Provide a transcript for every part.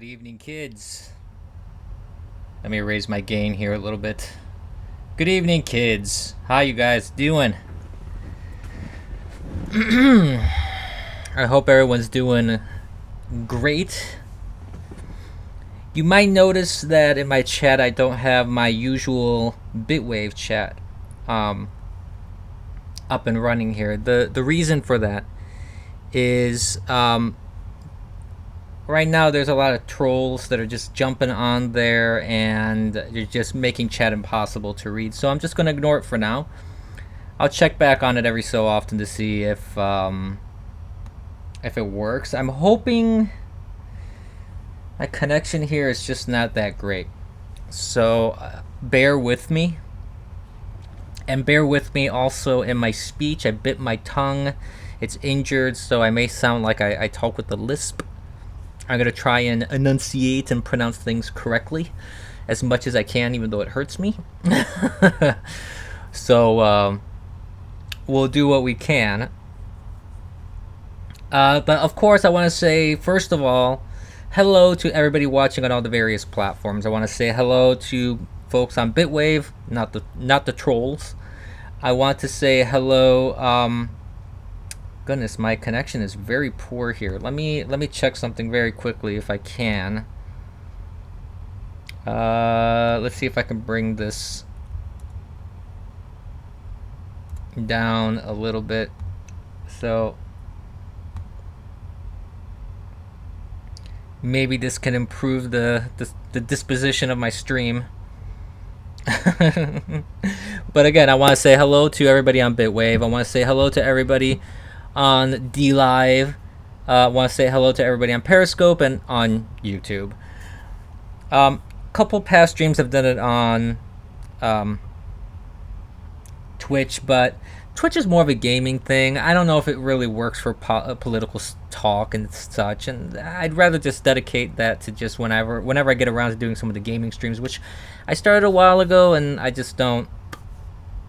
Good evening, kids. Let me raise my gain here a little bit. Good evening, kids. How you guys doing? I hope everyone's doing great. You might notice that in my chat I don't have my usual Bitwave chat up and running here. The reason for that is right now there's a lot of trolls that are just jumping on there and you're just making chat impossible to read. So I'm just going to ignore it for now. I'll check back on it every so often to see if it works. I'm hoping my connection here is just not that great. So bear with me. And bear with me also in my speech. I bit my tongue. It's injured, so I may sound like I talk with a lisp. I'm going to try and enunciate and pronounce things correctly as much as I can, even though it hurts me. So we'll do what we can. But of course, I want to say, first of all, hello to everybody watching on all the various platforms. I want to say hello to folks on Bitwave, not the trolls. I want to say hello. Goodness, my connection is very poor here. Let me check something very quickly if I can. Let's see if I can bring this down a little bit. So maybe this can improve the disposition of my stream. But again, I want to say hello to everybody on Bitwave. I want to say hello to everybody on DLive. I want to say hello to everybody on Periscope and on YouTube. Couple past streams have done it on Twitch, but Twitch is more of a gaming thing. I don't know if it really works for political talk and such, and I'd rather just dedicate that to just whenever I get around to doing some of the gaming streams, which I started a while ago, and I just don't.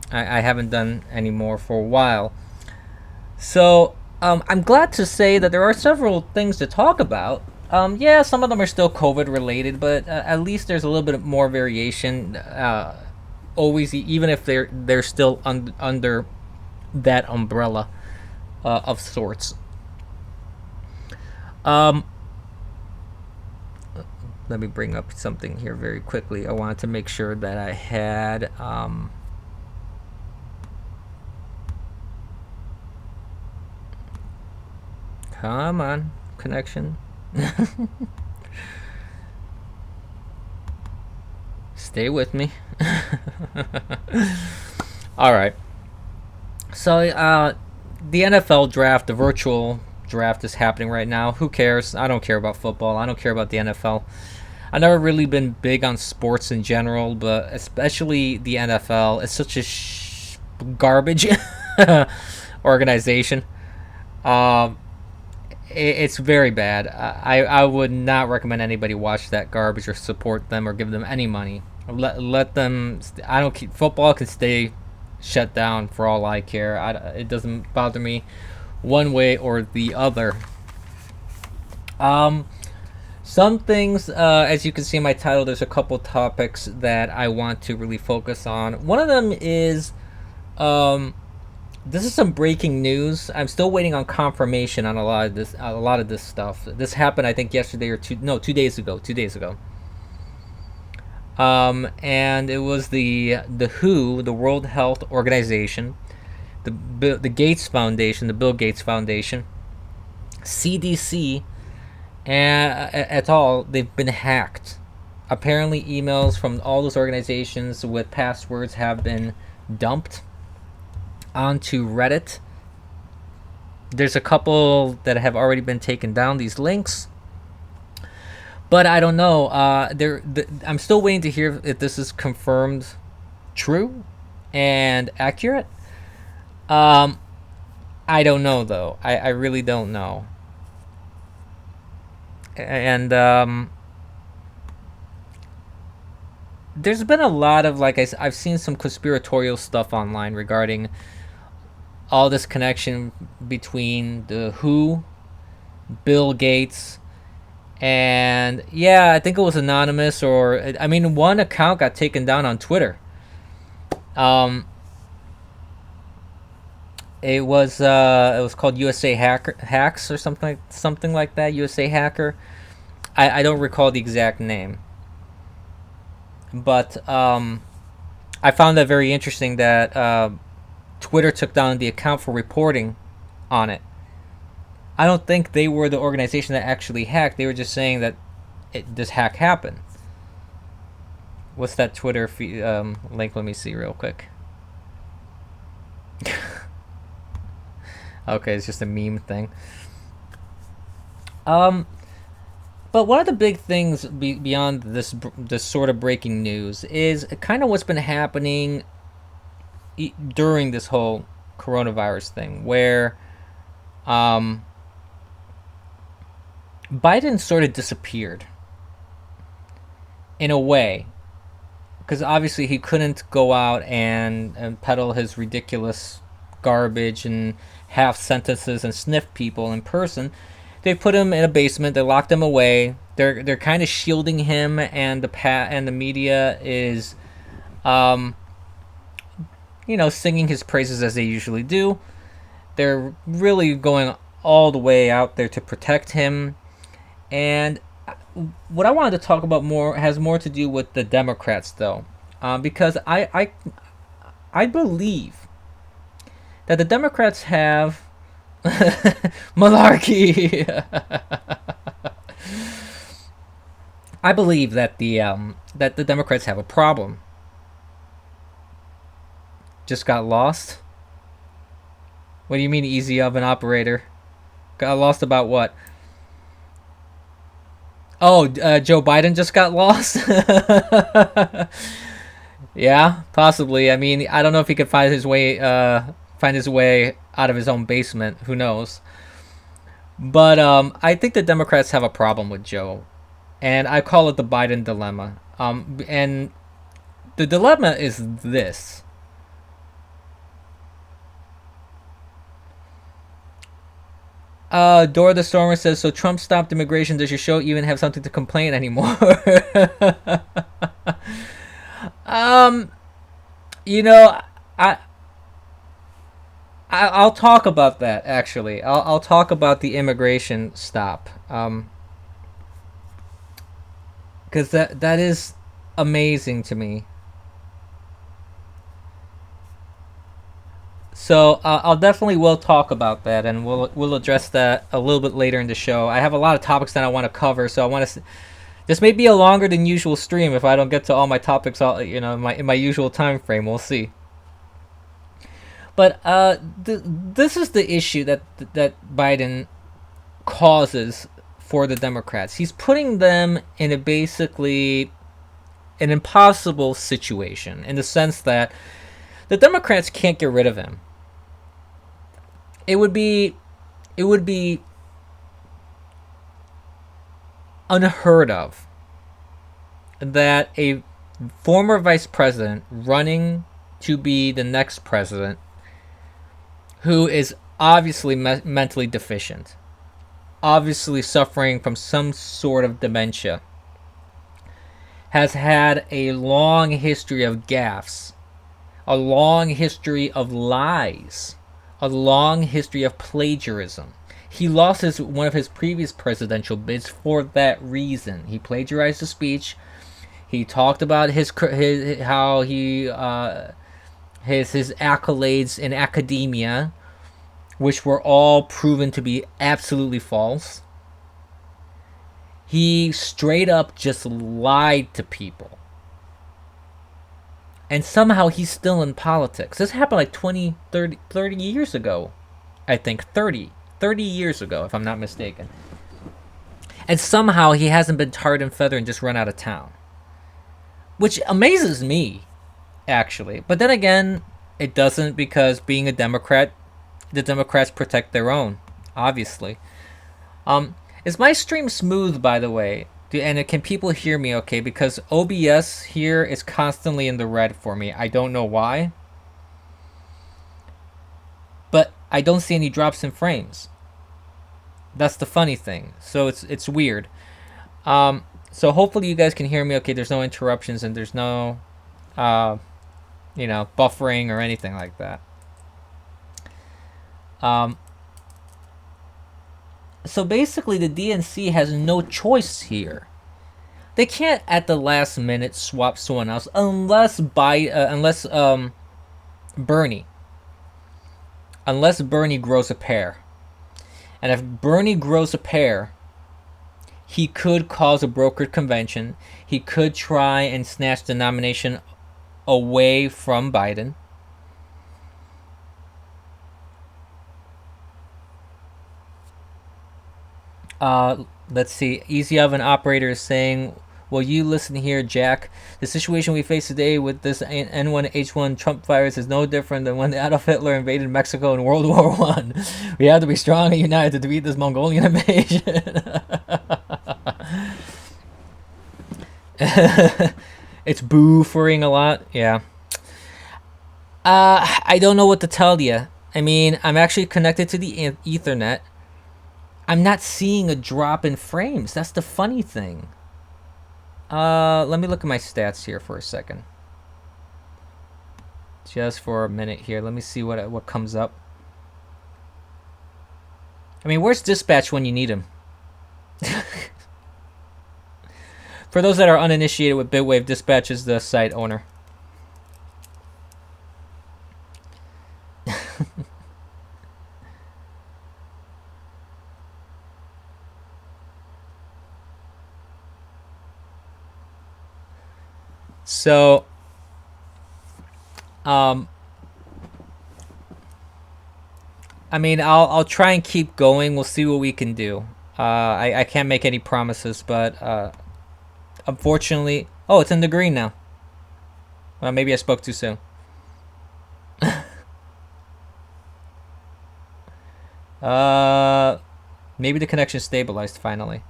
I haven't done any more for a while. So I'm glad to say that there are several things to talk about. Yeah, some of them are still COVID related, but at least there's a little bit more variation. Always, even if they're still under that umbrella of sorts. Let me bring up something here very quickly. I wanted to make sure that I had come on, connection. Stay with me. All right. So the NFL draft, the virtual draft, is happening right now. Who cares? I don't care about football. I don't care about the NFL. I've never really been big on sports in general, but especially the NFL. It's such a garbage organization. It's very bad. I would not recommend anybody watch that garbage or support them or give them any money. Let them. I don't. Football can stay shut down for all I care. It doesn't bother me one way or the other. Some things, as you can see in my title, there's a couple topics that I want to really focus on. One of them is, this is some breaking news. I'm still waiting on confirmation on a lot of this stuff. This happened, I think, yesterday or 2 days ago. 2 days ago. And it was the WHO, the World Health Organization, the Gates Foundation, the Bill Gates Foundation, CDC, et al. They've been hacked. Apparently, emails from all those organizations with passwords have been dumped onto Reddit. There's a couple that have already been taken down, these links. But I don't know. I'm still waiting to hear if this is confirmed true and accurate. I don't know, though. I really don't know. And there's been a lot of, I've seen some conspiratorial stuff online regarding all this connection between the WHO, Bill Gates, And yeah, I think it was anonymous, or I mean, one account got taken down on Twitter. Um, it was called USA Hacker Hacks or something like that. USA Hacker. I don't recall the exact name, but I found that very interesting that Twitter took down the account for reporting on it. I don't think they were the organization that actually hacked. They were just saying that this hack happened. What's that Twitter link? Let me see real quick. Okay, it's just a meme thing. Um, but one of the big things beyond this sort of breaking news is kind of what's been happening during this whole coronavirus thing, where um, Biden sort of disappeared in a way, because obviously he couldn't go out and peddle his ridiculous garbage and half sentences and sniff people in person. They put him in a basement. They locked him away. They're kind of shielding him, and the media is, um, singing his praises as they usually do. They're really going all the way out there to protect him. And what I wanted to talk about more has more to do with the Democrats, though, because I believe that the Democrats have malarkey. I believe that the Democrats have a problem. Just got lost. What do you mean, easy oven operator? Got lost about what? Oh, Joe Biden just got lost. Yeah, possibly. I mean, I don't know if he could find his way out of his own basement. Who knows? But I think the Democrats have a problem with Joe, and I call it the Biden dilemma. And the dilemma is this: Dora the Stormer says, "So Trump stopped immigration. Does your show even have something to complain anymore?" um, you know, I I'll talk about that actually. I'll talk about the immigration stop. Because that is amazing to me. So I'll definitely will talk about that, and we'll address that a little bit later in the show. I have a lot of topics that I want to cover, so I want to. This may be a longer than usual stream if I don't get to all my topics, all in my usual time frame. We'll see. But this is the issue that Biden causes for the Democrats. He's putting them in a basically an impossible situation in the sense that the Democrats can't get rid of him. It would be unheard of that a former vice president running to be the next president, who is obviously mentally deficient, obviously suffering from some sort of dementia, has had a long history of gaffes, a long history of lies, a long history of plagiarism. He lost one of his previous presidential bids for that reason. He plagiarized the speech. He talked about his how he his accolades in academia, which were all proven to be absolutely false. He straight up just lied to people. And somehow he's still in politics. This happened like 20, 30 years ago. I think 30 years ago, if I'm not mistaken. And somehow he hasn't been tarred and feathered and just run out of town. Which amazes me, actually. But then again, it doesn't, because being a Democrat, the Democrats protect their own, obviously. Is my stream smooth, by the way? And can people hear me okay? Because OBS here is constantly in the red for me. I don't know why. But I don't see any drops in frames. That's the funny thing. So it's weird. So hopefully you guys can hear me okay. There's no interruptions and there's no, uh, buffering or anything like that. Um, so basically, the DNC has no choice here. They can't at the last minute swap someone else unless Bernie grows a pair. And if Bernie grows a pair, he could cause a brokered convention. He could try and snatch the nomination away from Biden. Let's see. Easy Oven Operator is saying, well, you listen here, Jack. The situation we face today with this N1H1 Trump virus is no different than when Adolf Hitler invaded Mexico in World War One. We have to be strong and united to defeat this Mongolian invasion. It's boofering a lot. Yeah. I don't know what to tell you. I mean, I'm actually connected to the Ethernet. I'm not seeing a drop in frames. That's the funny thing. Let me look at my stats here for a second. Just for a minute here. Let me see what comes up. I mean, where's dispatch when you need him? For those that are uninitiated with Bitwave, dispatch is the site owner. So, I mean, I'll try and keep going. We'll see what we can do. I can't make any promises, but unfortunately, oh, it's in the green now. Well, maybe I spoke too soon. Maybe the connection stabilized finally.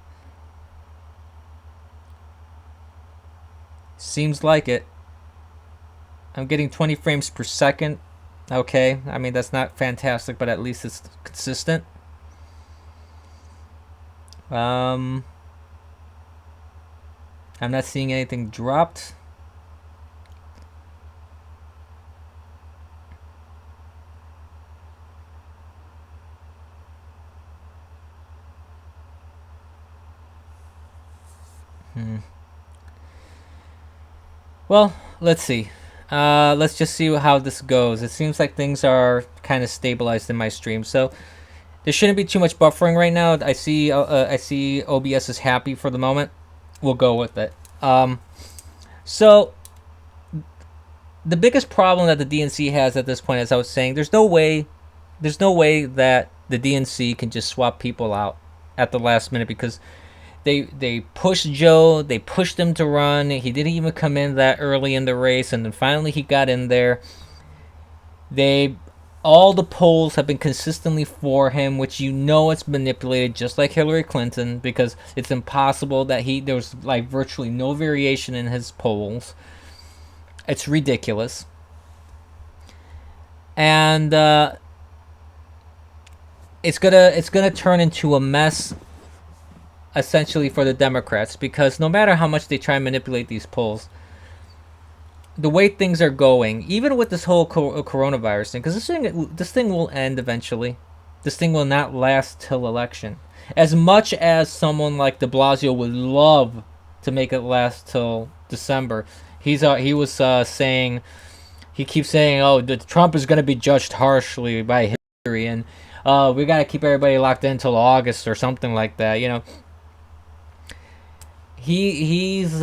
Seems like it. I'm getting 20 frames per second. Okay, I mean, that's not fantastic, but at least it's consistent. I'm not seeing anything dropped. Well, let's see. Let's just see how this goes. It seems like things are kind of stabilized in my stream, so there shouldn't be too much buffering right now. I see OBS is happy for the moment. We'll go with it. So the biggest problem that the DNC has at this point, as I was saying, there's no way that the DNC can just swap people out at the last minute because they pushed Joe, they pushed him to run. He didn't even come in that early in the race, and then finally he got in there. All the polls have been consistently for him, which it's manipulated just like Hillary Clinton, because it's impossible that there was like virtually no variation in his polls. It's ridiculous. And it's gonna turn into a mess essentially for the Democrats, because no matter how much they try and manipulate these polls, the way things are going, even with this whole coronavirus thing, because this thing will end eventually. This thing will not last till election. As much as someone like De Blasio would love to make it last till December, he keeps saying, oh, Trump is going to be judged harshly by history, and we got to keep everybody locked in until August or something like that. He's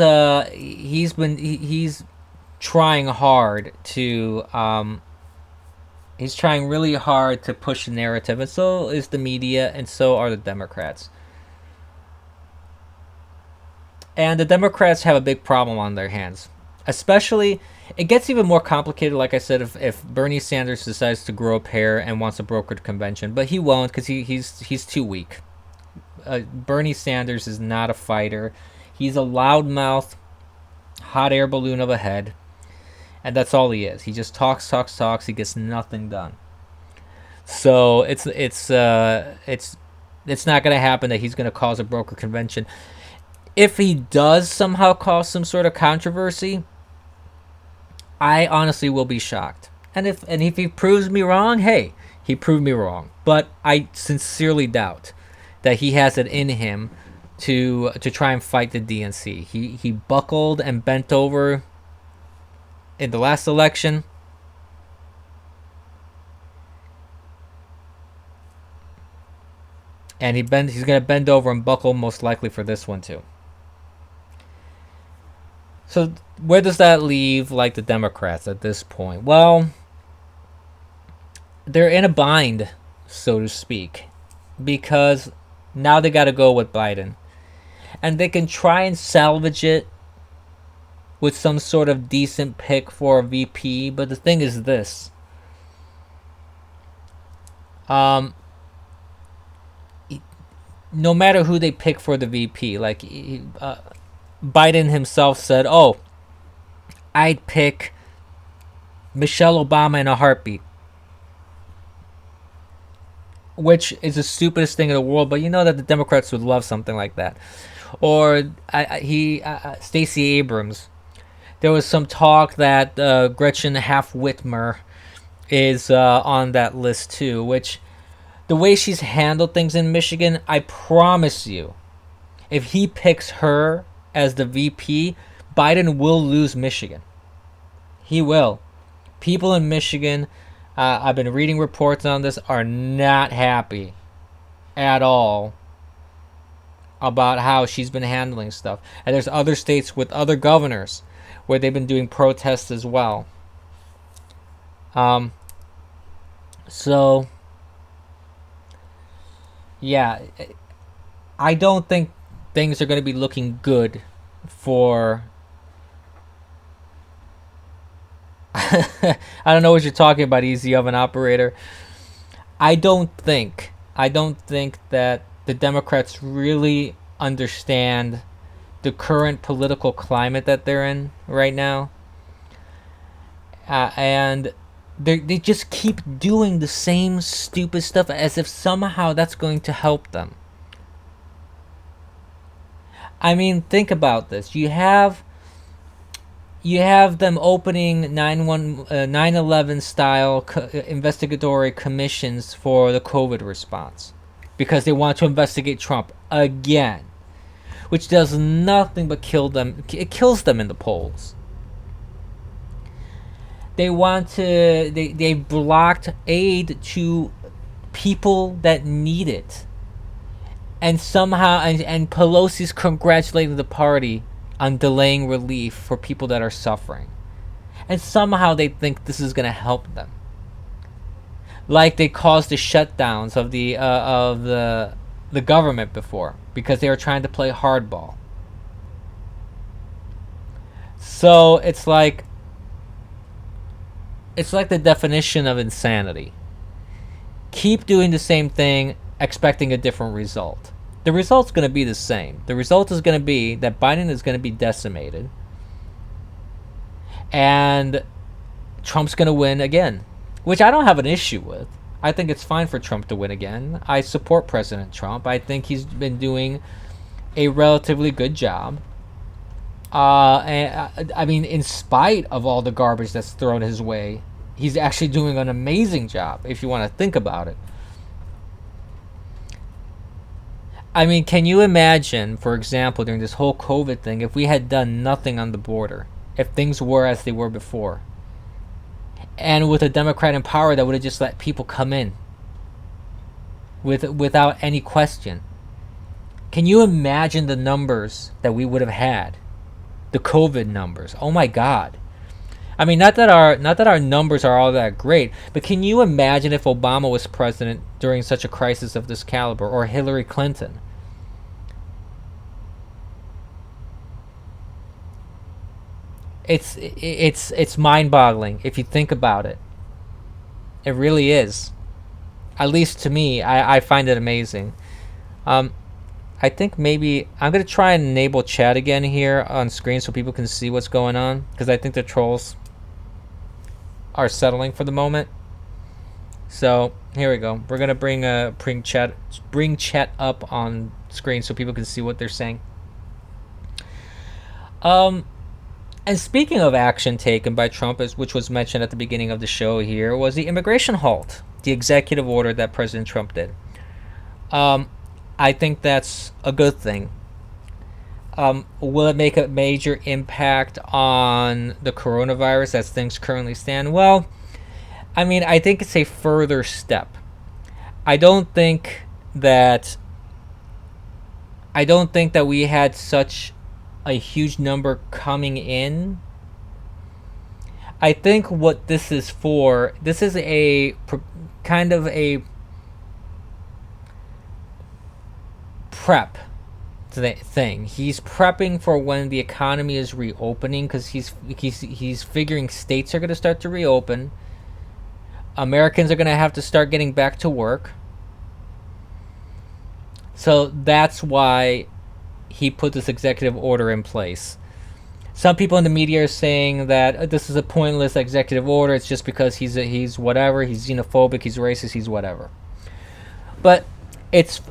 trying hard to he's trying really hard to push the narrative, and so is the media, and so are the Democrats. And the Democrats have a big problem on their hands. Especially, it gets even more complicated, like I said, if Bernie Sanders decides to grow a pair and wants a brokered convention. But he won't, because he's too weak. Bernie Sanders is not a fighter. He's a loudmouth, hot air balloon of a head. And that's all he is. He just talks. He gets nothing done. So it's not going to happen that he's going to cause a broker convention. If he does somehow cause some sort of controversy, I honestly will be shocked. And if he proves me wrong, hey, he proved me wrong. But I sincerely doubt that he has it in him to try and fight the DNC. He buckled and bent over in the last election. And he's gonna bend over and buckle most likely for this one too. So where does that leave like the Democrats at this point? Well, they're in a bind, so to speak, because now they got to go with Biden, and they can try and salvage it with some sort of decent pick for a VP. But the thing is this: um, no matter who they pick for the VP, like Biden himself said, "Oh, I'd pick Michelle Obama in a heartbeat," which is the stupidest thing in the world. But you know that the Democrats would love something like that. Or Stacey Abrams. There was some talk that Gretchen Half Whitmer is on that list too, which the way she's handled things in Michigan, I promise you, if he picks her as the VP, Biden will lose Michigan. He will. People in Michigan, I've been reading reports on this, are not happy at all about how she's been handling stuff. And there's other states with other governors where they've been doing protests as well. So yeah, I don't think things are going to be looking good for I don't know what you're talking about, Easy Oven Operator. I don't think that the Democrats really understand the current political climate that they're in right now. And they just keep doing the same stupid stuff as if somehow that's going to help them. I mean, think about this. You have them opening 9/11 style investigatory commissions for the COVID response because they want to investigate Trump again, which does nothing but kill them. It kills them in the polls. They blocked aid to people that need it. And somehow, and Pelosi's congratulating the party on delaying relief for people that are suffering. And somehow they think this is going to help them. Like they caused the shutdowns of the government before because they were trying to play hardball. So it's like the definition of insanity. Keep doing the same thing, expecting a different result. The result's going to be the same. The result is going to be that Biden is going to be decimated and Trump's going to win again, which I don't have an issue with. I think it's fine for Trump to win again. I support President Trump. I think he's been doing a relatively good job. And I mean, in spite of all the garbage that's thrown his way, he's actually doing an amazing job if you want to think about it. I mean, can you imagine, for example, during this whole COVID thing, if we had done nothing on the border, if things were as they were before, and with a Democrat in power that would have just let people come in without any question? Can you imagine the numbers that we would have had? The COVID numbers. Oh my God. I mean, not that our numbers are all that great, but can you imagine if Obama was president during such a crisis of this caliber, or Hillary Clinton? It's mind-boggling if you think about it. It really is. At least to me, I find it amazing. I think maybe I'm gonna try and enable chat again here on screen so people can see what's going on, because I think the trolls are settling for the moment. So here we go. We're gonna bring chat up on screen so people can see what they're saying. Um, and speaking of action taken by Trump, which was mentioned at the beginning of the show here, was the immigration halt, the executive order that President Trump did. Um, I think that's a good thing. Will it make a major impact on the coronavirus as things currently stand? Well, I mean, I think it's a further step. I don't think that I don't think that we had such a huge number coming in. I think what this is for, this is a kind of a prep thing. He's prepping for when the economy is reopening because he's figuring states are going to start to reopen. Americans are going to have to start getting back to work. So that's why he put this executive order in place. Some people in the media are saying that this is a pointless executive order. It's just because he's whatever. He's xenophobic. He's racist. He's whatever. But it's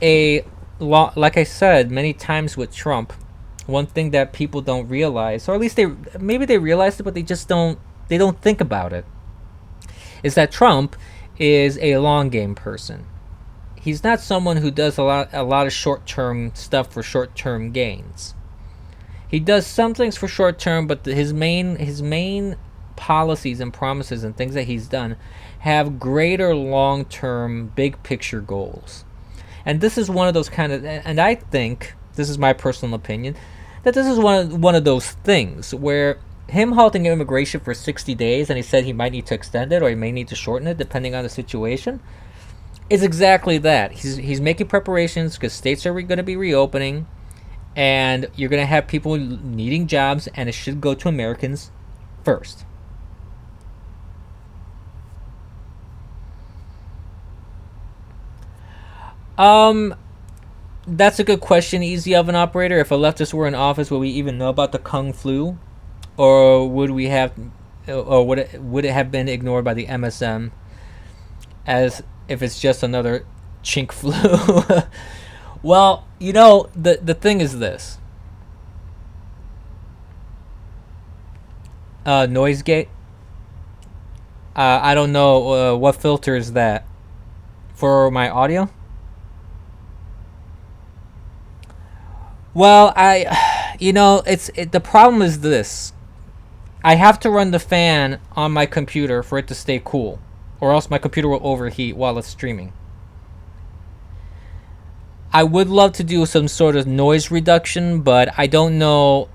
a like I said many times with Trump. One thing that people don't realize, or at least they realize it, but they don't think about it, is that Trump is a long game person. He's not someone who does a lot of short term stuff for short term gains. He does some things for short term, but his main policies and promises and things that he's done have greater long term, big picture goals. And this is one of those kind of, and I think this is my personal opinion, that this is one of those things where him halting immigration for 60 days, and he said he might need to extend it or he may need to shorten it depending on the situation, is exactly that. He's making preparations because states are going to be reopening, and you're going to have people needing jobs, and it should go to Americans first. That's a good question, Easy Oven Operator. If a leftist were in office, would we even know about the Kung flu, or would it have been ignored by the MSM as if it's just another chink flu? Well, the thing is this. Noise gate. I don't know what filter is that for my audio. Well, the problem is this. I have to run the fan on my computer for it to stay cool, or else my computer will overheat while it's streaming. I would love to do some sort of noise reduction, but I don't know.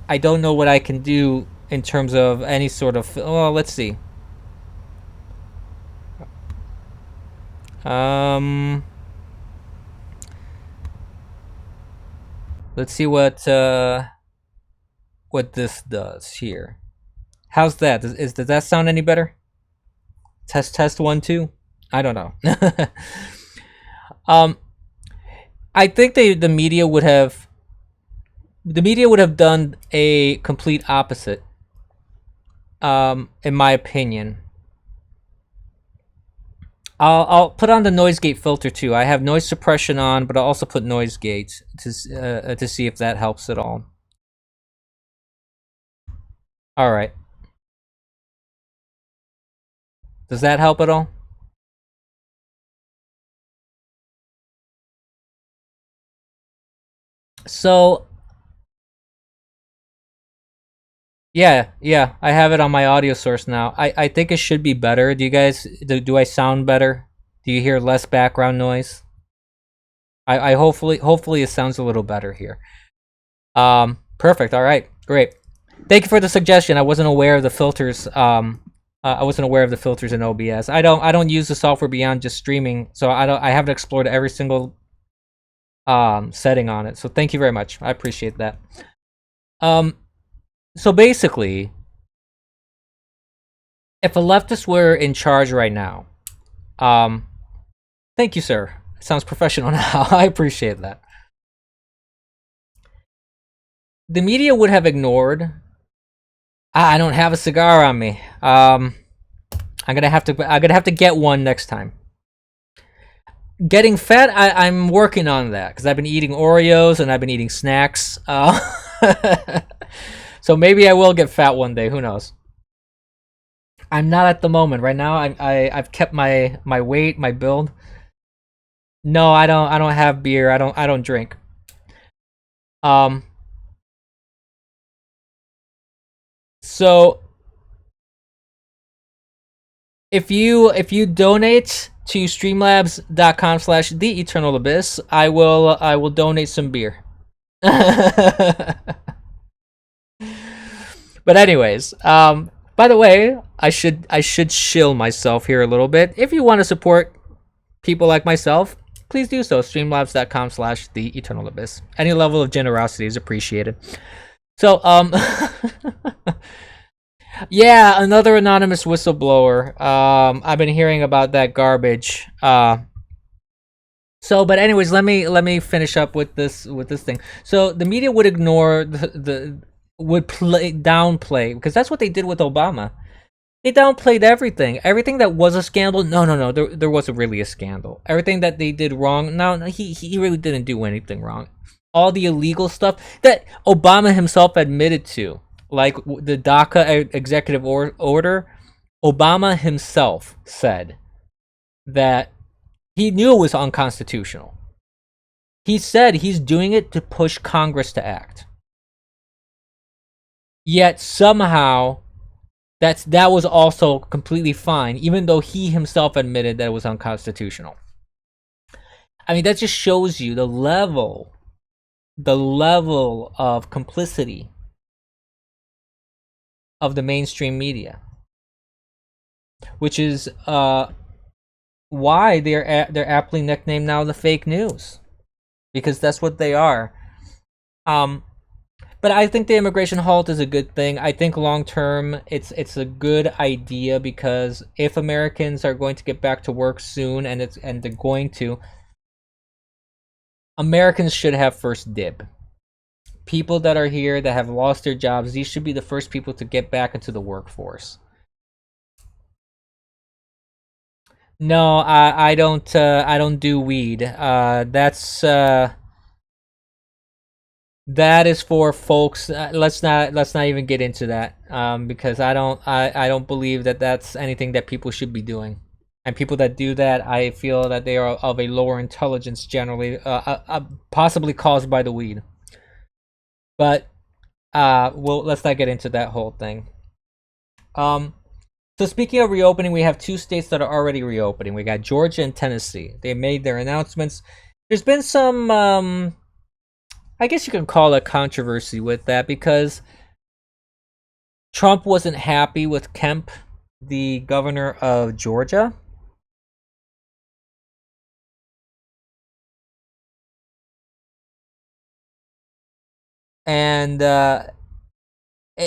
I don't know what I can do in terms of any sort of. Well, let's see. Let's see what this does here. How's that? Does that sound any better? Test 1 2. I don't know. um, I think the media would have done a complete opposite. In my opinion. I'll put on the noise gate filter too. I have noise suppression on, but I'll also put noise gates to see if that helps at all. All right. Does that help at all? So yeah, I have it on my audio source now. I think it should be better. Do you guys do I sound better? Do you hear less background noise? I hopefully it sounds a little better here. Perfect. All right, great. Thank you for the suggestion. I wasn't aware of the filters. I wasn't aware of the filters in OBS. I don't use the software beyond just streaming, so I haven't explored every single setting on it. So thank you very much. I appreciate that. So basically, if a leftist were in charge right now, um, thank you, sir. It sounds professional now. I appreciate that. The media would have ignored. I don't have a cigar on me. I'm gonna have to get one next time. Getting fat, I'm working on that because I've been eating Oreos and I've been eating snacks. So maybe I will get fat one day. Who knows? I'm not at the moment. Right now, I've kept my weight, my build. No, I don't have beer. I don't drink. Um. So if you donate to streamlabs.com/slash the eternal abyss, I will donate some beer. But anyways, by the way, I should shill myself here a little bit. If you want to support people like myself, please do so. Streamlabs.com/slash the eternal abyss. Any level of generosity is appreciated. So yeah, another anonymous whistleblower. I've been hearing about that garbage. But anyways, let me finish up with this thing. So the media would ignore the would play downplay, because that's what they did with Obama. They downplayed everything. Everything that was a scandal. No, no, no. There wasn't really a scandal. Everything that they did wrong. No, he really didn't do anything wrong. All the illegal stuff that Obama himself admitted to, like the DACA executive order. Obama himself said that he knew it was unconstitutional. He said he's doing it to push Congress to act. Yet somehow that was also completely fine, even though he himself admitted that it was unconstitutional. I mean, that just shows you the level of complicity of the mainstream media, which is why they're aptly nicknamed now the fake news, because that's what they are. Um, but I think the immigration halt is a good thing. I think long term, it's a good idea, because if Americans are going to get back to work soon, and they're going to, Americans should have first dib. People that are here that have lost their jobs, these should be the first people to get back into the workforce. No, I don't do weed. That is for folks. Let's not even get into that. Because I don't believe that that's anything that people should be doing. And people that do that, I feel that they are of a lower intelligence generally, possibly caused by the weed. But well, let's not get into that whole thing. Um, so speaking of reopening, we have two states that are already reopening. We got Georgia and Tennessee. They made their announcements. There's been some, I guess you can call it controversy with that, because Trump wasn't happy with Kemp, the governor of Georgia. And it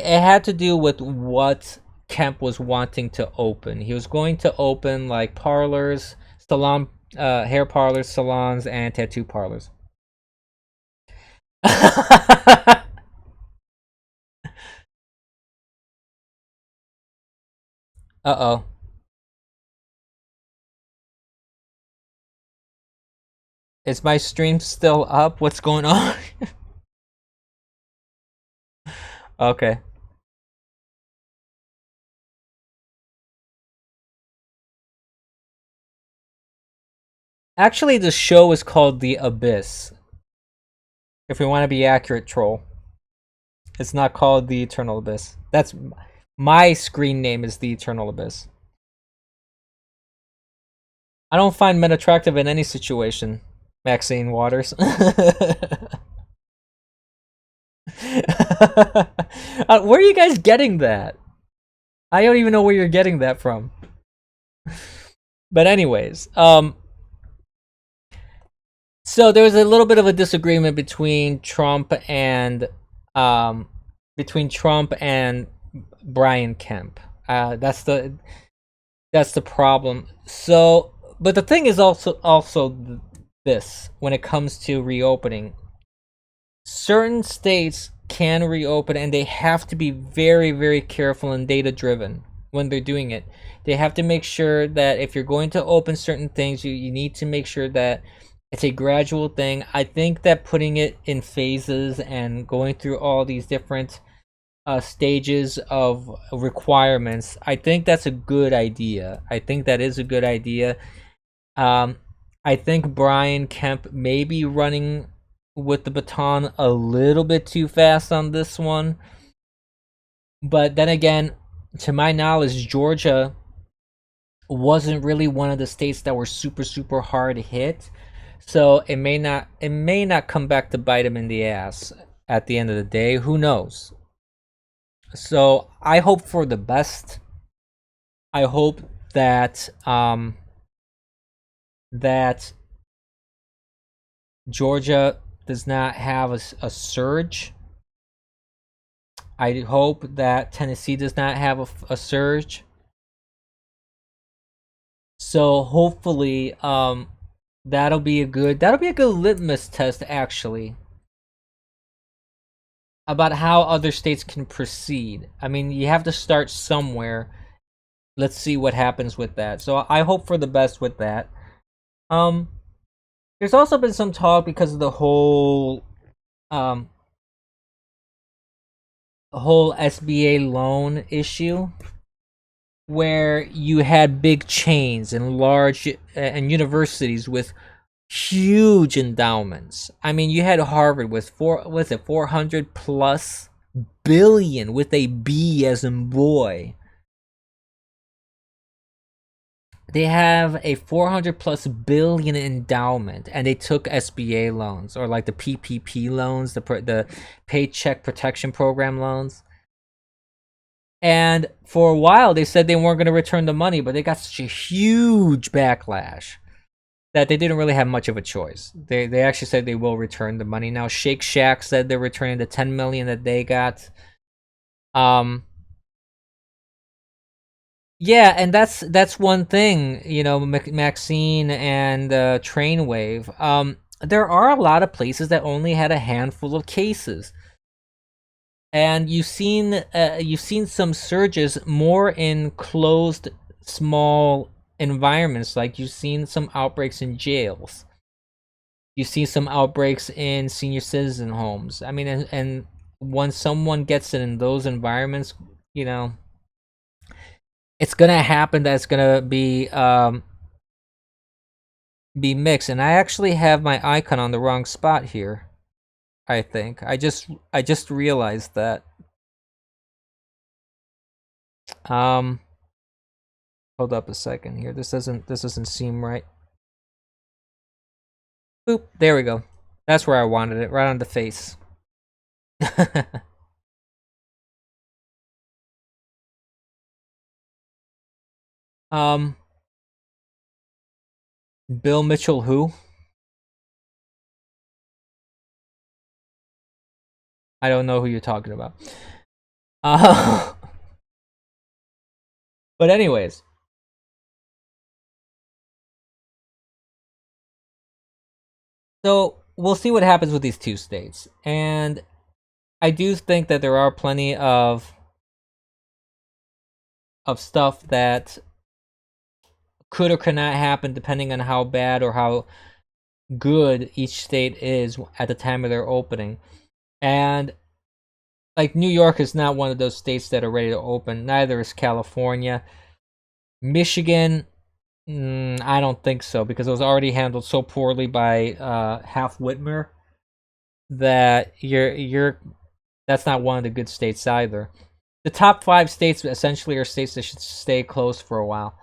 had to do with what Kemp was wanting to open. He was going to open like parlors, hair parlors, salons, and tattoo parlors. Uh-oh. Is my stream still up? What's going on? Okay. Actually, the show is called The Abyss. If we want to be accurate, troll. It's not called The Eternal Abyss. That's my screen name is The Eternal Abyss. I don't find men attractive in any situation, Maxine Waters. Where are you guys getting that? I don't even know where you're getting that from. But anyways, so there was a little bit of a disagreement um, between Trump and Brian Kemp. That's the problem. So, but the thing is also this: when it comes to reopening, certain states can reopen, and they have to be very, very careful and data driven when they're doing it. They have to make sure that if you're going to open certain things, you need to make sure that It's a gradual thing. I think that putting it in phases and going through all these different stages of requirements, I think that's a good idea. I think that is a good idea. Um, I think Brian Kemp may be running with the baton a little bit too fast on this one. But then again, to my knowledge, Georgia wasn't really one of the states that were super hard hit. So it may not come back to bite him in the ass at the end of the day. Who knows? So I hope for the best. I hope that Georgia does not have a surge. I hope that Tennessee does not have a surge. So hopefully, that'll be a good litmus test actually about how other states can proceed. I mean, you have to start somewhere. Let's see what happens with that. So I hope for the best with that. Um, there's also been some talk because of um the whole SBA loan issue where you had big chains and large and universities with huge endowments. I mean, you had Harvard with 400 plus billion with a B as in boy. They have a 400 plus billion endowment, and they took SBA loans or like the PPP loans, the Paycheck Protection Program loans. And for a while, they said they weren't going to return the money, but they got such a huge backlash that they didn't really have much of a choice. They actually said they will return the money now. Shake Shack said they're returning the 10 million that they got. Um, yeah, and that's one thing, Maxine and Trainwave. There are a lot of places that only had a handful of cases, and you've seen some surges more in closed, small environments. Like you've seen some outbreaks in jails. You see some outbreaks in senior citizen homes. I mean, and when someone gets it in those environments, you know, it's gonna happen. That's gonna be mixed. And I actually have my icon on the wrong spot here. I think I just realized that. Um, hold up a second here. This doesn't seem right. Boop. There we go. That's where I wanted it. Right on the face. um, Bill Mitchell, who? I don't know who you're talking about. Uh, but anyways, so we'll see what happens with these two states, and I do think that there are plenty of stuff that could or could not happen depending on how bad or how good each state is at the time of their opening. And like New York is not one of those states that are ready to open. Neither is California. Michigan, I don't think so because it was already handled so poorly by Half Whitmer that you're that's not one of the good states either. The top five states essentially are states that should stay closed for a while.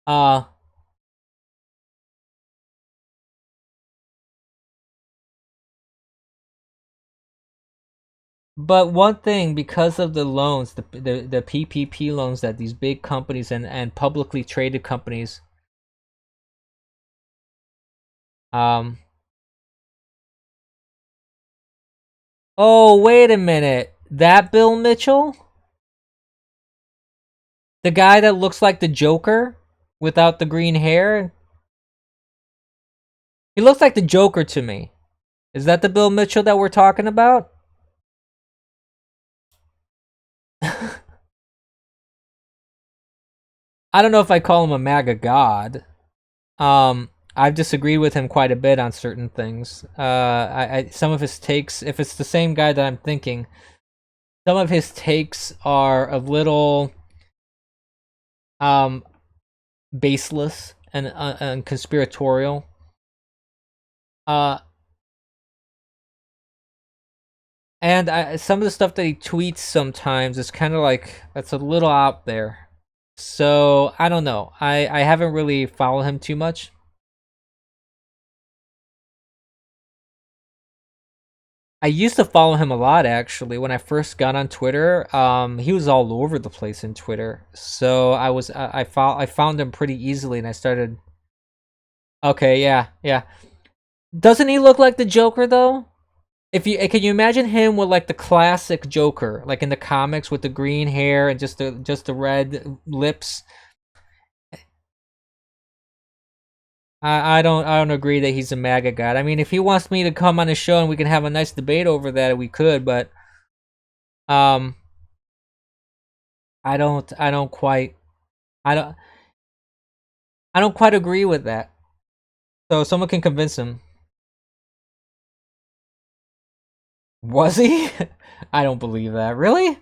Uh, but one thing, because of the loans, the PPP loans that these big companies and publicly traded companies, um, oh wait a minute, that Bill Mitchell, the guy that looks like the Joker without the green hair, he looks like the Joker to me. Is that the Bill Mitchell that we're talking about? I don't know if I call him a MAGA god. I've disagreed with him quite a bit on certain things. Some of his takes, if it's the same guy that I'm thinking, some of his takes are a little um baseless and conspiratorial. Uh, and some of the stuff that he tweets sometimes is kind of like that's a little out there. So I don't know. I haven't really followed him too much. I used to follow him a lot actually when I first got on Twitter. He was all over the place in Twitter, so I found him pretty easily, and I started. Okay, yeah, yeah. Doesn't he look like the Joker though? If you can you imagine him with like the classic Joker, like in the comics with the green hair and just the red lips. I don't agree that he's a MAGA god. I mean, if he wants me to come on the show and we can have a nice debate over that, we could. But um, I don't quite I don't I don't quite agree with that. So someone can convince him. Was he? I don't believe that. Really?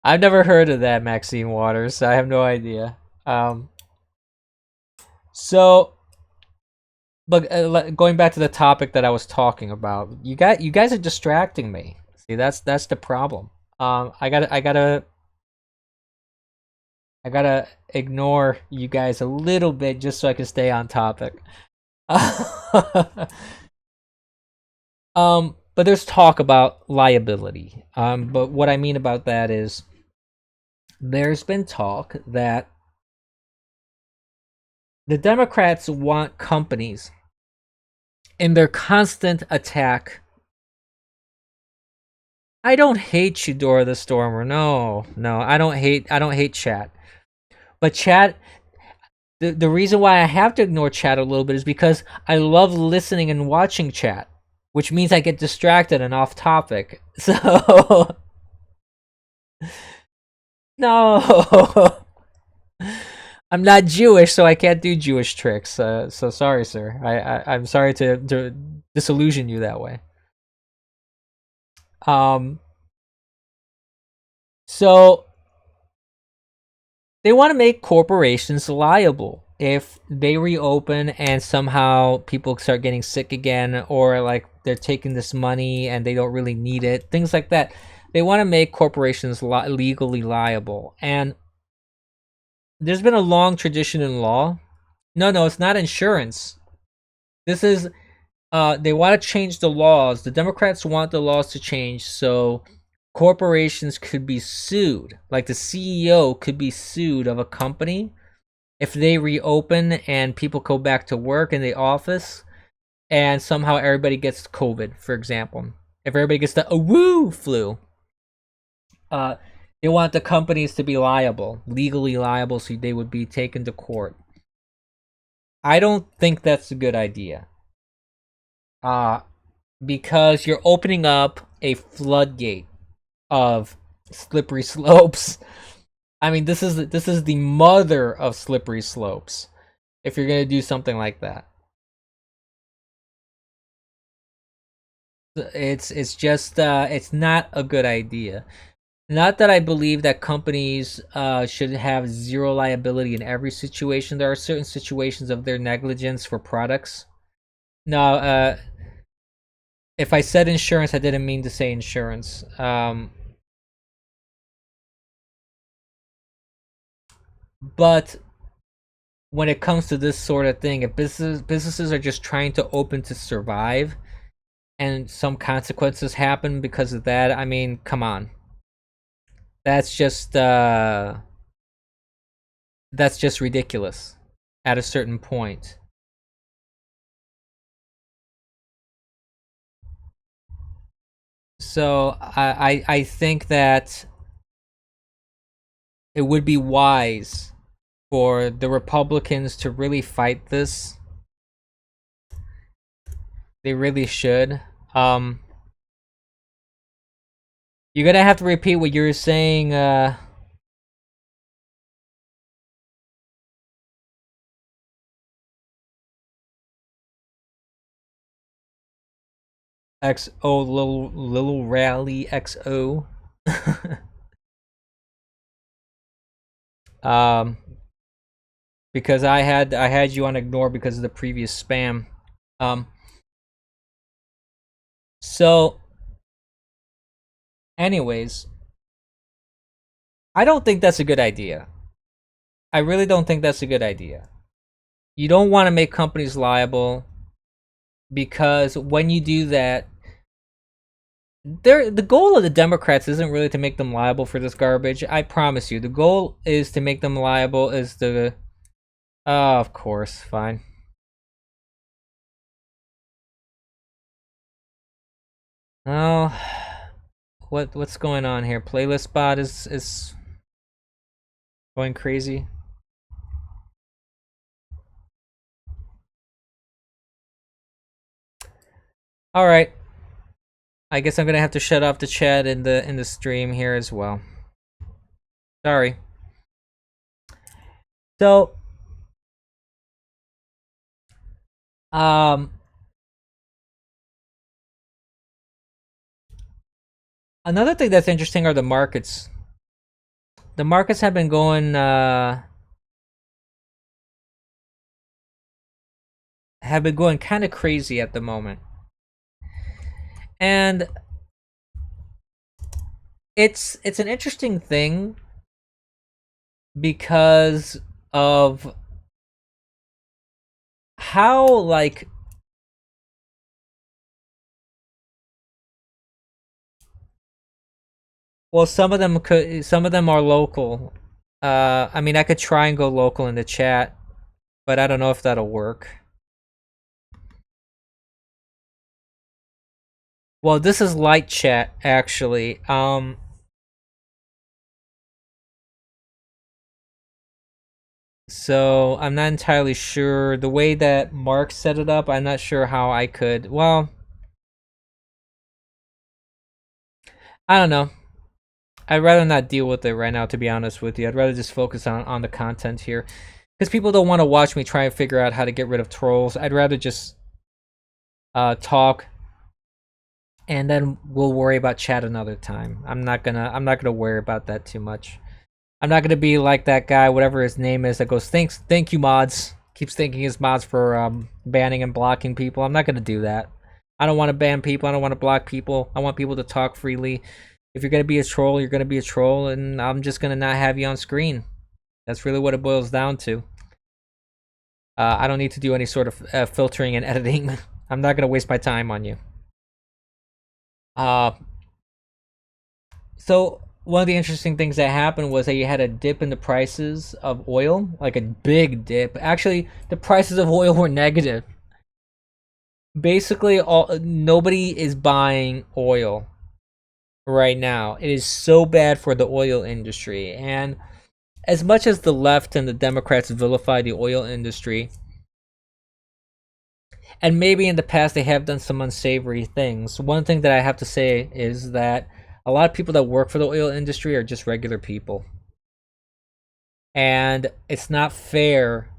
I've never heard of that, Maxine Waters. I have no idea. Um, so, but going back to the topic that I was talking about, you guys are distracting me. See, that's the problem. I gotta ignore you guys a little bit just so I can stay on topic. But there's talk about liability. But what I mean about that is there's been talk that the Democrats want companies in their constant attack. I don't hate you, Dora the Stormer. No, no, I don't hate chat. But chat, the reason why I have to ignore chat a little bit is because I love listening and watching chat, which means I get distracted and off topic. So no, I'm not Jewish, so I can't do Jewish tricks. So sorry, sir. I'm sorry to disillusion you that way. Um, so they want to make corporations liable if they reopen and somehow people start getting sick again, or like they're taking this money and they don't really need it, things like that. They want to make corporations legally liable, and there's been a long tradition in law. No, no, it's not insurance. This is they want to change the laws. The Democrats want the laws to change so corporations could be sued. Like the CEO could be sued of a company if they reopen and people go back to work in the office and somehow everybody gets COVID, for example. If everybody gets the woo flu, uh, they want the companies to be liable, legally liable, so they would be taken to court. I don't think that's a good idea. Uh, because you're opening up a floodgate of slippery slopes. I mean, this is the mother of slippery slopes. If you're gonna do something like that, it's just it's not a good idea. Not that I believe that companies should have zero liability in every situation. There are certain situations of their negligence for products. No, if I said insurance, I didn't mean to say insurance. But when it comes to this sort of thing, if businesses are just trying to open to survive, and some consequences happen because of that, I mean, come on, that's just uh, that's just ridiculous. At a certain point, so I think that it would be wise for the Republicans to really fight this. They really should. Um, You're gonna have to repeat what you were saying. XO little rally XO. um, because I had you on ignore because of the previous spam. Um, so anyways, I don't think that's a good idea. I really don't think that's a good idea. You don't want to make companies liable because when you do that, the goal of the Democrats isn't really to make them liable for this garbage. I promise you. The goal is to make them liable is the of course, fine. Oh, what's going on here? Playlist bot is going crazy. All right. I guess I'm gonna have to shut off the chat in the stream here as well. Sorry. So, um, another thing that's interesting are the markets. The markets have been going kind of crazy at the moment, and it's an interesting thing because of how like well some of them are local. I mean I could try and go local in the chat, but I don't know if that'll work. Well, this is light chat actually. So I'm not entirely sure the way that Mark set it up. I'm not sure how I could. Well, I don't know. I'd rather not deal with it right now, to be honest with you. I'd rather just focus on the content here. Because people don't want to watch me try and figure out how to get rid of trolls. I'd rather just talk, and then we'll worry about chat another time. I'm not gonna worry about that too much. I'm not gonna be like that guy, whatever his name is, that goes, thank you mods. Keeps thanking his mods for banning and blocking people. I'm not gonna do that. I don't want to ban people. I don't want to block people. I want people to talk freely. If you're gonna be a troll, you're gonna be a troll, and I'm just gonna not have you on screen. That's really what it boils down to. I don't need to do any sort of filtering and editing. I'm not gonna waste my time on you. Uh, so one of the interesting things that happened was that you had a dip in the prices of oil, like a big dip. Actually, the prices of oil were negative. Basically, nobody is buying oil right now. It is so bad for the oil industry. And as much as the left and the Democrats vilify the oil industry, and maybe in the past they have done some unsavory things, one thing that I have to say is that a lot of people that work for the oil industry are just regular people. And it's not fair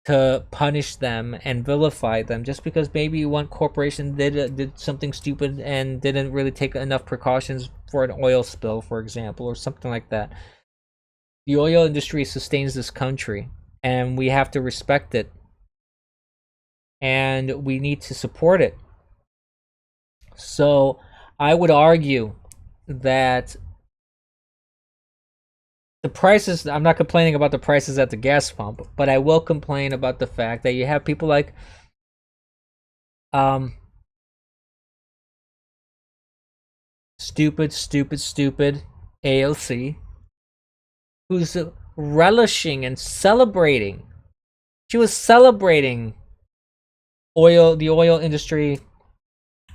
to punish them and vilify them just because maybe one corporation did something stupid and didn't really take enough precautions for an oil spill, for example, or something like that. The oil industry sustains this country, and we have to respect it, and we need to support it. So I would argue that the prices, I'm not complaining about the prices at the gas pump, but I will complain about the fact that you have people like stupid AOC, who's relishing and celebrating. She was celebrating the oil industry,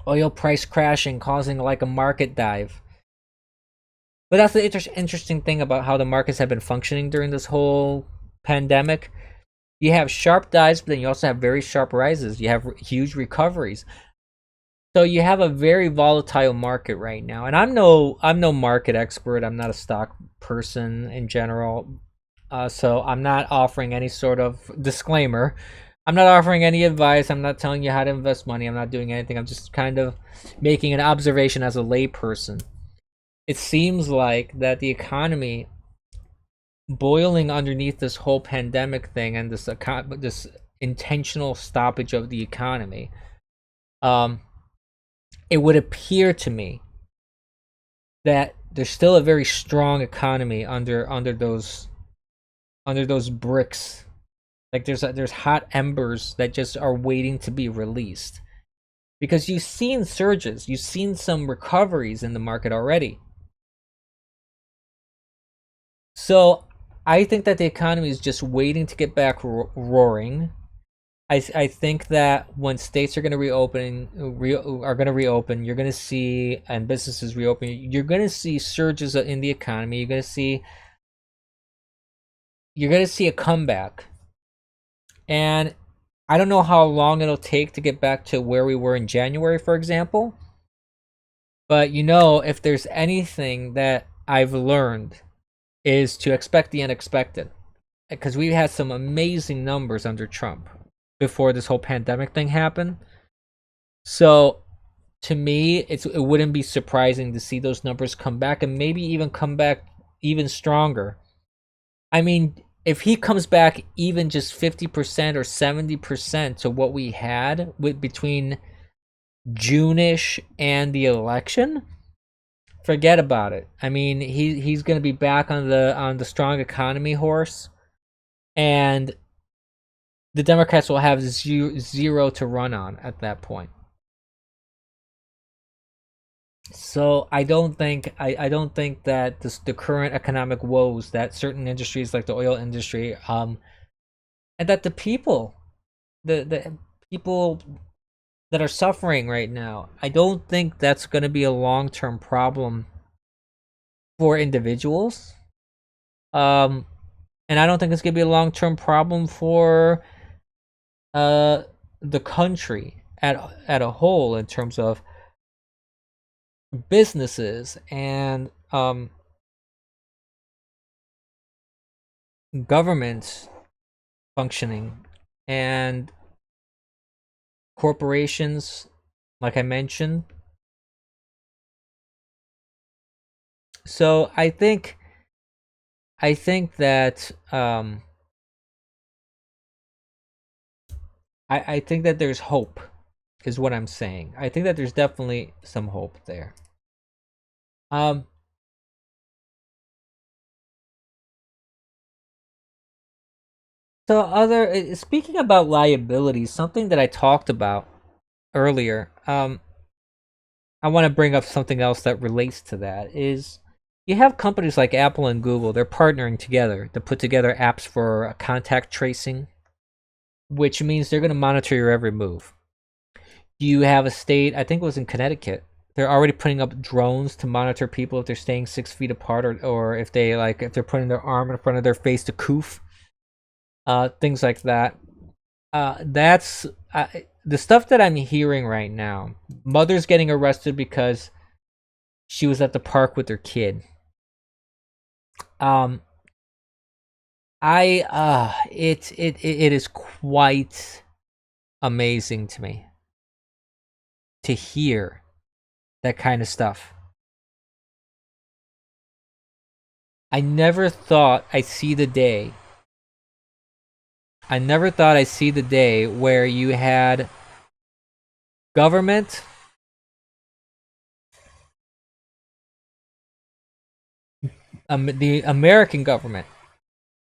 oil price crashing, causing like a market dive. But that's the interesting thing about how the markets have been functioning during this whole pandemic. You have sharp dives, but then you also have very sharp rises. You have huge recoveries. So you have a very volatile market right now, and I'm no market expert. I'm not a stock person in general, so I'm not offering any sort of disclaimer. I'm not offering any advice. I'm not telling you how to invest money. I'm not doing anything. I'm just kind of making an observation as a layperson. It seems like that the economy boiling underneath this whole pandemic thing and this intentional stoppage of the economy. Um, it would appear to me that there's still a very strong economy under those bricks. Like there's hot embers that just are waiting to be released, because you've seen surges, you've seen some recoveries in the market already. So I think that the economy is just waiting to get back roaring. I think that when states are going to are going to reopen, you're going to see, and businesses reopen, you're going to see surges in the economy. You're going to see a comeback, and I don't know how long it'll take to get back to where we were in January, for example. But if there's anything that I've learned is to expect the unexpected, because we had some amazing numbers under Trump before this whole pandemic thing happened. So to me, it wouldn't be surprising to see those numbers come back, and maybe even come back even stronger. I mean, if he comes back even just 50% or 70% to what we had between June-ish and the election, forget about it. I mean, he's going to be back on the strong economy horse, and the Democrats will have zero to run on at that point. So I don't think that the current economic woes that certain industries like the oil industry, and that the people that are suffering right now, I don't think that's going to be a long-term problem for individuals. Um, and I don't think it's going to be a long-term problem for uh the country at a whole, in terms of businesses and governments functioning, and corporations, like I mentioned. So I think that I think that there's hope, is what I'm saying. I think that there's definitely some hope there. Um so other speaking about liabilities, something that I talked about earlier, I want to bring up something else that relates to that. Is you have companies like Apple and Google, they're partnering together to put together apps for contact tracing, which means they're going to monitor your every move. You have a state, I think it was in Connecticut, they're already putting up drones to monitor people if they're staying 6 feet apart, or if they're putting their arm in front of their face to coof, things like that. That's the stuff that I'm hearing right now. Mother's getting arrested because she was at the park with her kid. Um, I it is quite amazing to me to hear that kind of stuff. I never thought I'd see the day. I never thought I'd see the day where you had government, the American government,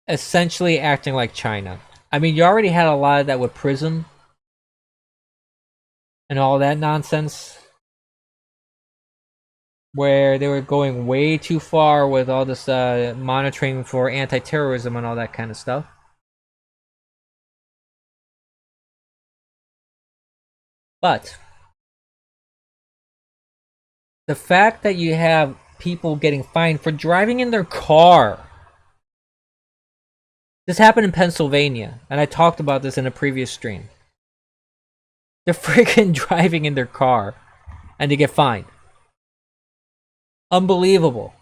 essentially acting like China. I mean, you already had a lot of that with Prism and all that nonsense, where they were going way too far with all this monitoring for anti-terrorism and all that kind of stuff. But the fact that you have people getting fined for driving in their car. This happened in Pennsylvania, and I talked about this in a previous stream. They're freaking driving in their car. and they get fined. Unbelievable.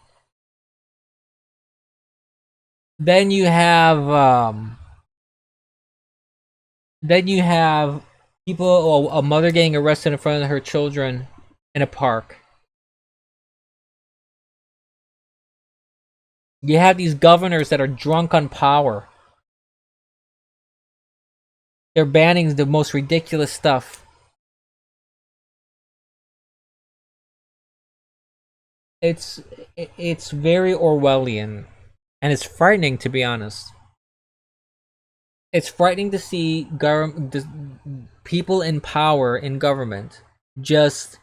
Then you have people, or a mother getting arrested in front of her children in a park. You have these governors that are drunk on power. They're banning the most ridiculous stuff. It's it's very Orwellian, and it's frightening, to be honest. It's frightening to see people in power in government just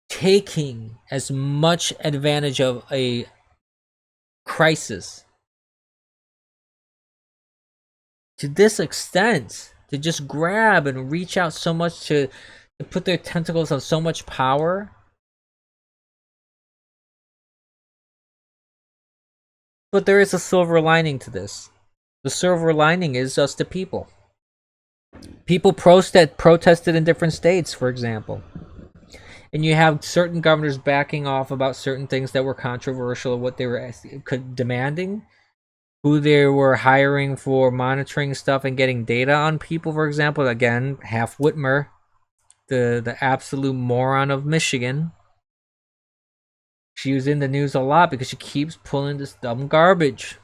taking as much advantage of a crisis to this extent, to just grab and reach out so much, to put their tentacles on so much power. But there is a silver lining to this. The silver lining is just the people. People protested in different states, for example. And you have certain governors backing off about certain things that were controversial, what they were demanding, who they were hiring for monitoring stuff and getting data on people. For example, again, Half Whitmer, the absolute moron of Michigan. She was in the news a lot because she keeps pulling this dumb garbage.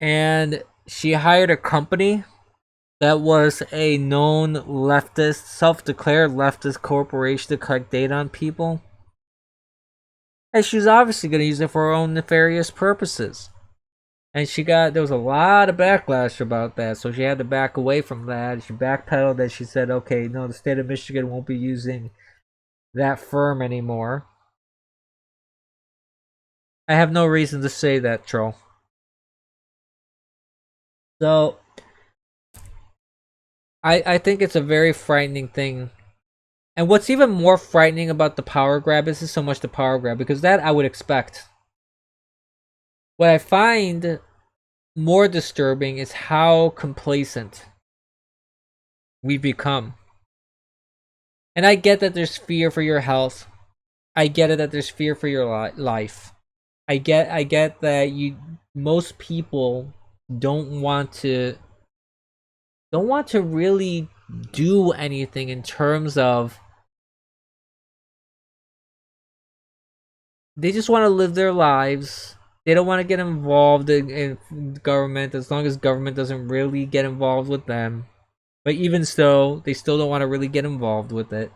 And she hired a company that was a known leftist, self-declared leftist corporation to collect data on people. And she was obviously going to use it for her own nefarious purposes. And there was a lot of backlash about that, so she had to back away from that. She backpedaled and she said, okay, no, the state of Michigan won't be using that firm anymore. I have no reason to say that, troll. So, I think it's a very frightening thing. And what's even more frightening about the power grab isn't so much the power grab, because that I would expect. What I find more disturbing is how complacent we've become. And I get that there's fear for your health. I get it that there's fear for your life. I get that most people don't want to really do anything in terms of, they just want to live their lives. They don't want to get involved in government, as long as government doesn't really get involved with them. But even so, they still don't want to really get involved with it.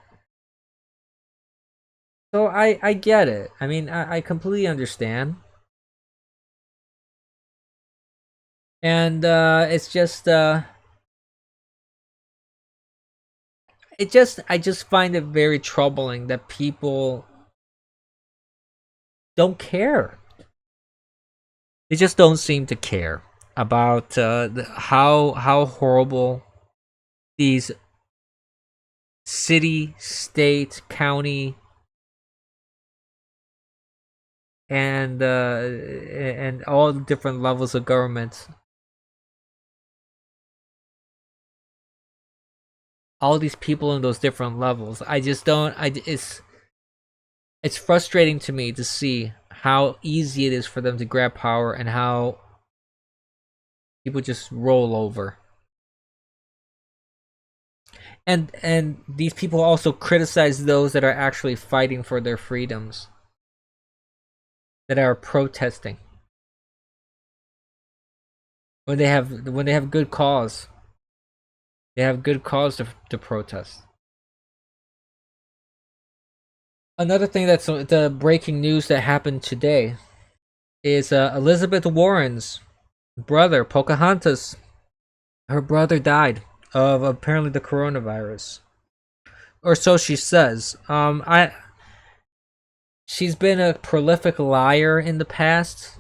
So I get it. I mean, I completely understand. And it's just I just find it very troubling that people don't care. They just don't seem to care about how horrible these city, state, county, and all the different levels of government, all these people in those different levels. I just don't. It's frustrating to me to see how easy it is for them to grab power and how people just roll over. And these people also criticize those that are actually fighting for their freedoms, that are protesting when they have good cause. They have good cause to protest. Another thing that's the breaking news that happened today is Elizabeth Warren's brother, Pocahontas. Her brother died of apparently the coronavirus, or so she says. She's been a prolific liar in the past,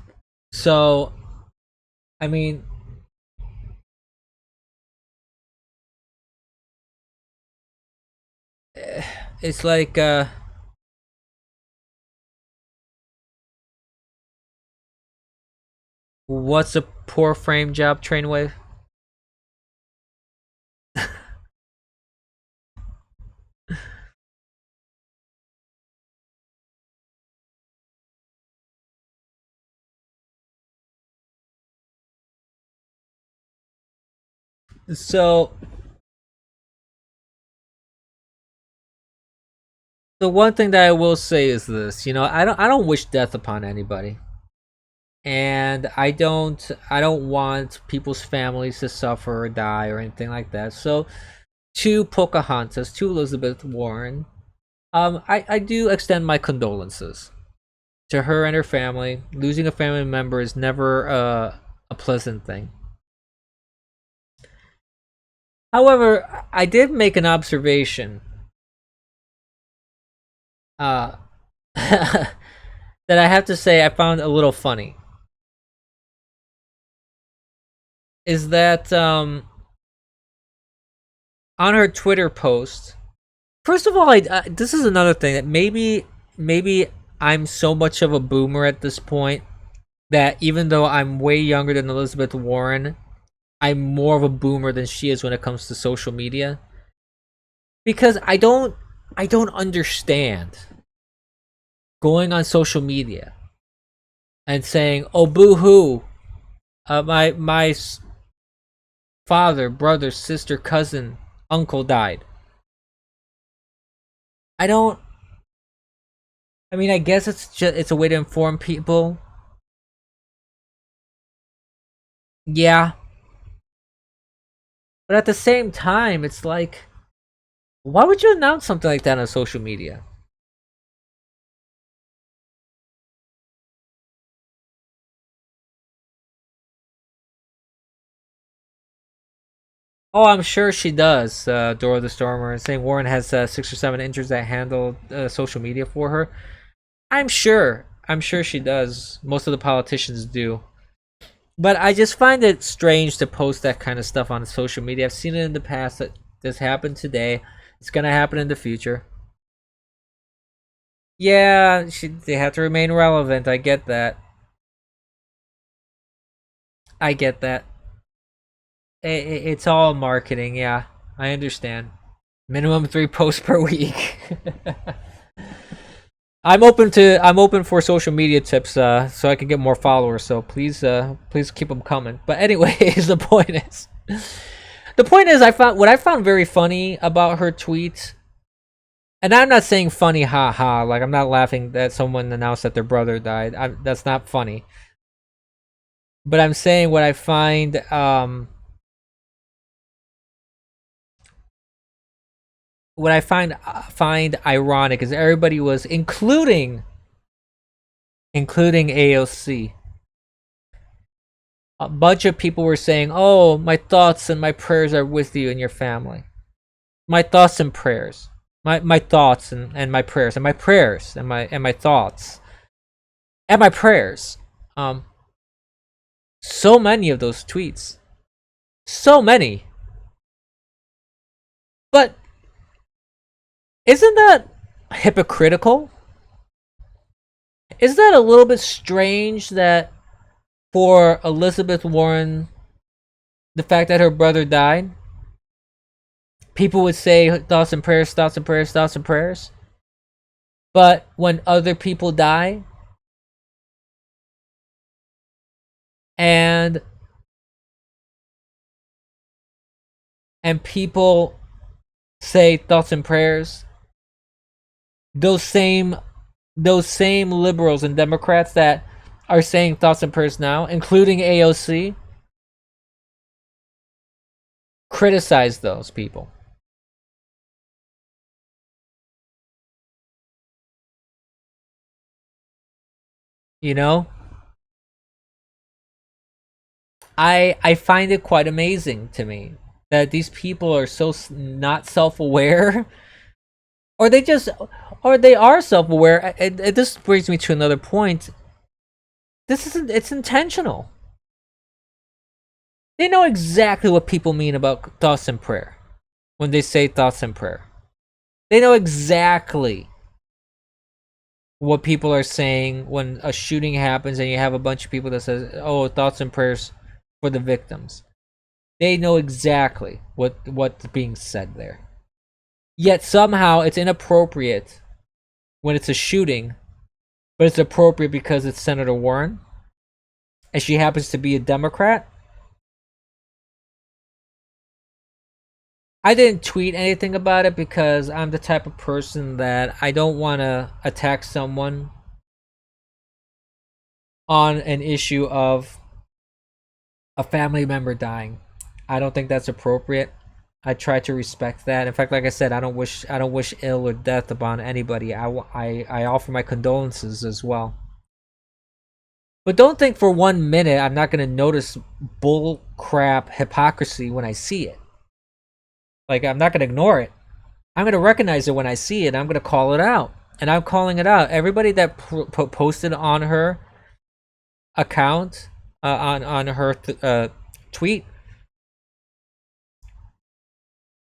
so I mean, it's like what's a poor frame job, Trainwave? So the one thing that I will say is this, I don't wish death upon anybody. And I don't want people's families to suffer or die or anything like that. So to Pocahontas, to Elizabeth Warren, I do extend my condolences to her and her family. Losing a family member is never a pleasant thing. However, I did make an observation uh, that I have to say I found a little funny. Is that on her Twitter post? First of all, this is another thing that maybe I'm so much of a boomer at this point that even though I'm way younger than Elizabeth Warren, I'm more of a boomer than she is when it comes to social media because I don't understand going on social media and saying, "Oh, boo hoo, my father, brother, sister, cousin, uncle died." I don't. I mean, I guess it's a way to inform people. Yeah, but at the same time, it's like, why would you announce something like that on social media? Oh, I'm sure she does. Dora the Stormer saying Warren has 6 or 7 interns that handle social media for her. I'm sure. I'm sure she does. Most of the politicians do. But I just find it strange to post that kind of stuff on social media. I've seen it in the past. That this happened today. It's gonna happen in the future. Yeah, they have to remain relevant. I get that. I get that. It's all marketing. Yeah, I understand. Minimum 3 posts per week. I'm open for social media tips so I can get more followers. So please keep them coming. But anyways, the point is I found very funny about her tweet, and I'm not saying funny, haha. Like I'm not laughing that someone announced that their brother died. That's not funny. But I'm saying what I find ironic is everybody was including AOC. A bunch of people were saying, "Oh, my thoughts and my prayers are with you and your family." My thoughts and prayers. My thoughts and my prayers and my prayers and my thoughts and my prayers. Um so many of those tweets. So many. But isn't that hypocritical? Is that a little bit strange that for Elizabeth Warren, the fact that her brother died, people would say thoughts and prayers, thoughts and prayers, thoughts and prayers. But when other people die and people say thoughts and prayers, those same liberals and Democrats that are saying thoughts and prayers now, including AOC, criticize those people. You know, I find it quite amazing to me that these people are so not self-aware, or they are self-aware. And this brings me to another point. This isn't. It's intentional. They know exactly what people mean about thoughts and prayer when they say thoughts and prayer. They know exactly what people are saying when a shooting happens and you have a bunch of people that says, "Oh, thoughts and prayers for the victims." They know exactly what's being said there. Yet somehow it's inappropriate when it's a shooting, but it's appropriate because it's Senator Warren and she happens to be a Democrat. I didn't tweet anything about it because I'm the type of person that I don't want to attack someone on an issue of a family member dying. I don't think that's appropriate. I try to respect that. In fact, like I said, I don't wish ill or death upon anybody. I offer my condolences as well. But don't think for 1 minute I'm not going to notice bull crap hypocrisy when I see it. Like, I'm not going to ignore it. I'm going to recognize it when I see it. I'm going to call it out. And I'm calling it out. Everybody that posted on her account, on her tweet,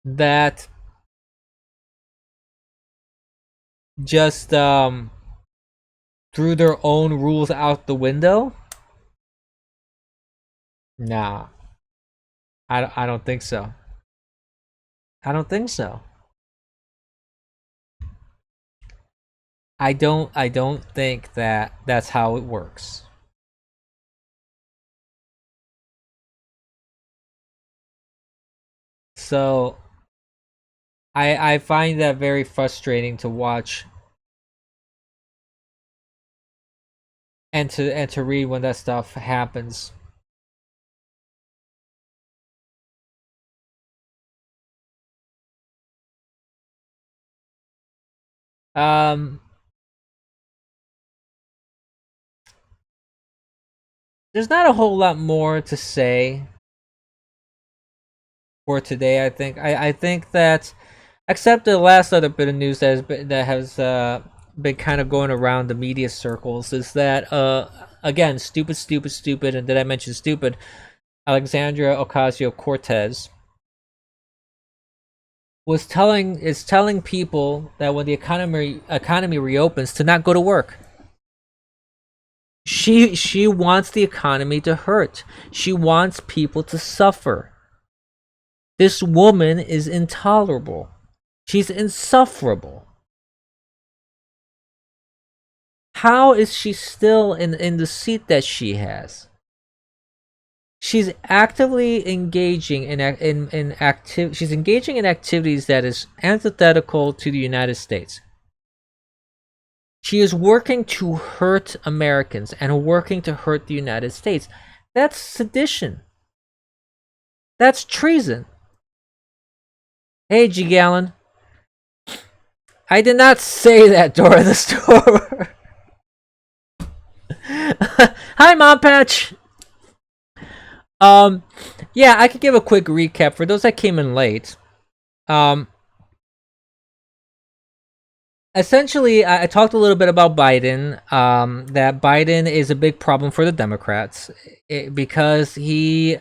that just threw their own rules out the window. Nah, I don't think so. I don't think so. I don't think that that's how it works. So I find that very frustrating to watch and to read when that stuff happens. Um, there's not a whole lot more to say for today. I think that except the last other bit of news that has been kind of going around the media circles is that again, stupid, and did I mention stupid? Alexandria Ocasio Cortez is telling people that when the economy reopens to not go to work. She wants the economy to hurt. She wants people to suffer. This woman is intolerable. She's insufferable. How is she still in the seat that she has? She's actively engaging in active. She's engaging in activities that is antithetical to the United States. She is working to hurt Americans and working to hurt the United States. That's sedition. That's treason. Hey, G. Gallon. I did not say that, Dora the Store. Hi, Mom Patch. Yeah, I could give a quick recap for those that came in late. Um, Essentially, I talked a little bit about Biden. That Biden is a big problem for the Democrats because he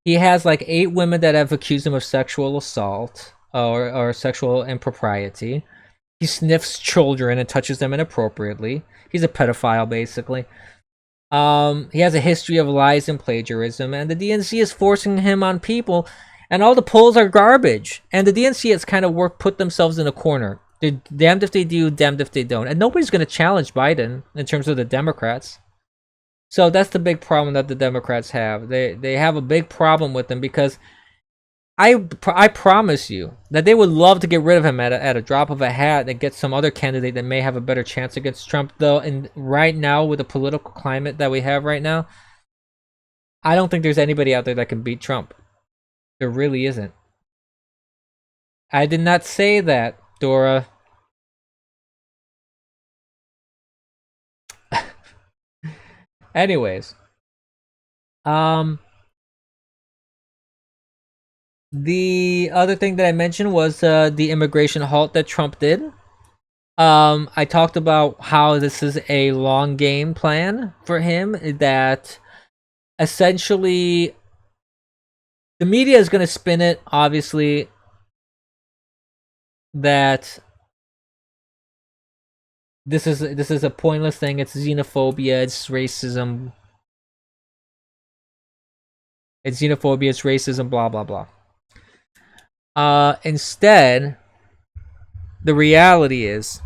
has like 8 women that have accused him of sexual assault or sexual impropriety. He sniffs children and touches them inappropriately. He's a pedophile, basically. He has a history of lies and plagiarism, and the DNC is forcing him on people, and all the polls are garbage. And the DNC has kind of put themselves in a corner. They're damned if they do, damned if they don't. And nobody's going to challenge Biden in terms of the Democrats. So that's the big problem that the Democrats have. They have a big problem with him because I promise you that they would love to get rid of him at a drop of a hat and get some other candidate that may have a better chance against Trump. Though, and right now with the political climate that we have right now, I don't think there's anybody out there that can beat Trump. There really isn't. I did not say that, Dora. Anyways, um, the other thing that I mentioned was the immigration halt that Trump did. I talked about how this is a long game plan for him. That essentially the media is going to spin it, obviously, that this is a pointless thing. It's xenophobia. It's racism. It's xenophobia. It's racism. Blah blah blah. Instead, the reality is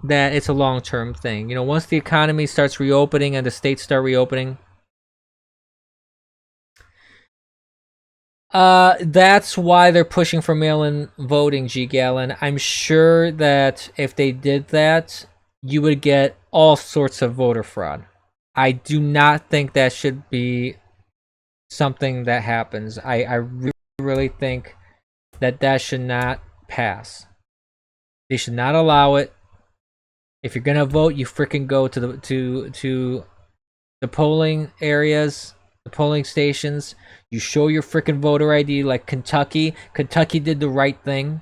that it's a long-term thing. Once the economy starts reopening and the states start reopening, that's why they're pushing for mail-in voting, G Gallon. I'm sure that if they did that, you would get all sorts of voter fraud. I do not think that should be something that happens. I really think that that should not pass. They should not allow it. If you're gonna vote, you freaking go to the polling areas, the polling stations. You show your freaking voter ID, like Kentucky. Kentucky did the right thing.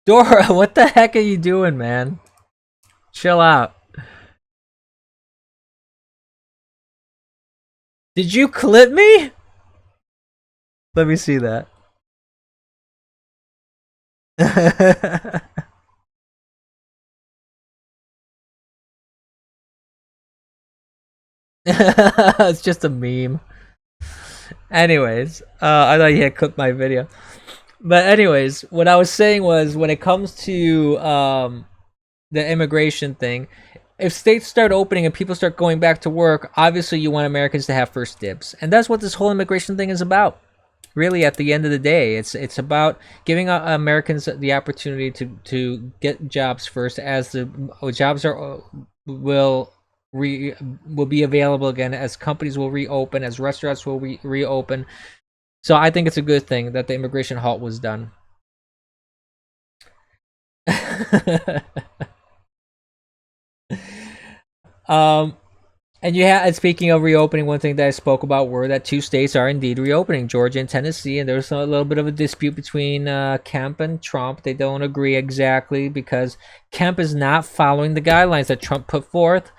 Dora, what the heck are you doing, man? Chill out. Did you clip me? Let me see that. It's just a meme. Anyways, I thought you had clipped my video. But anyways, what I was saying was when it comes to the immigration thing, if states start opening and people start going back to work, obviously you want Americans to have first dibs. And that's what this whole immigration thing is about. Really, at the end of the day, it's about giving Americans the opportunity to get jobs first, as the jobs are will will be available again, as companies will reopen, as restaurants will reopen. So I think it's a good thing that the immigration halt was done. um, and speaking of reopening, one thing that I spoke about were that two states are indeed reopening, Georgia and Tennessee, and there's a little bit of a dispute between Kemp and Trump. They don't agree exactly because Kemp is not following the guidelines that Trump put forth.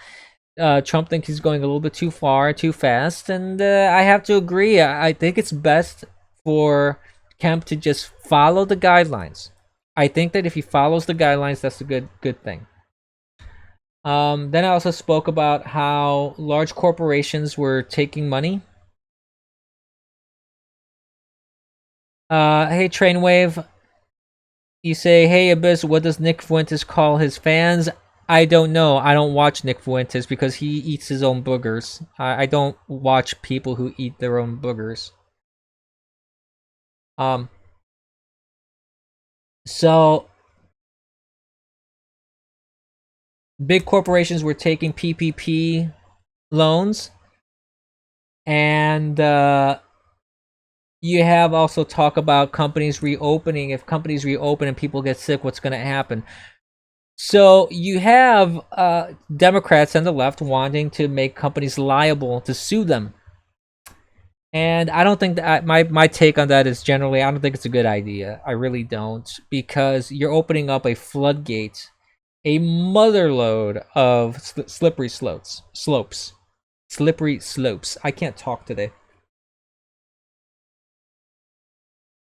Trump thinks he's going a little bit too far, too fast, and I have to agree. I think it's best for Kemp to just follow the guidelines. I think that if he follows the guidelines, that's a good thing. Then I also spoke about how large corporations were taking money. Hey, Trainwave, you say, hey, Abyss, what does Nick Fuentes call his fans? I don't know. I don't watch Nick Fuentes because he eats his own boogers. I don't watch people who eat their own boogers. So big corporations were taking PPP loans, and you have also talk about companies reopening. If companies reopen and people get sick, what's going to happen? So you have Democrats and the left wanting to make companies liable to sue them. And I don't think that my take on that is generally I don't think it's a good idea. I really don't, because you're opening up a floodgate, a motherload of slippery slopes. Slippery slopes. I can't talk today.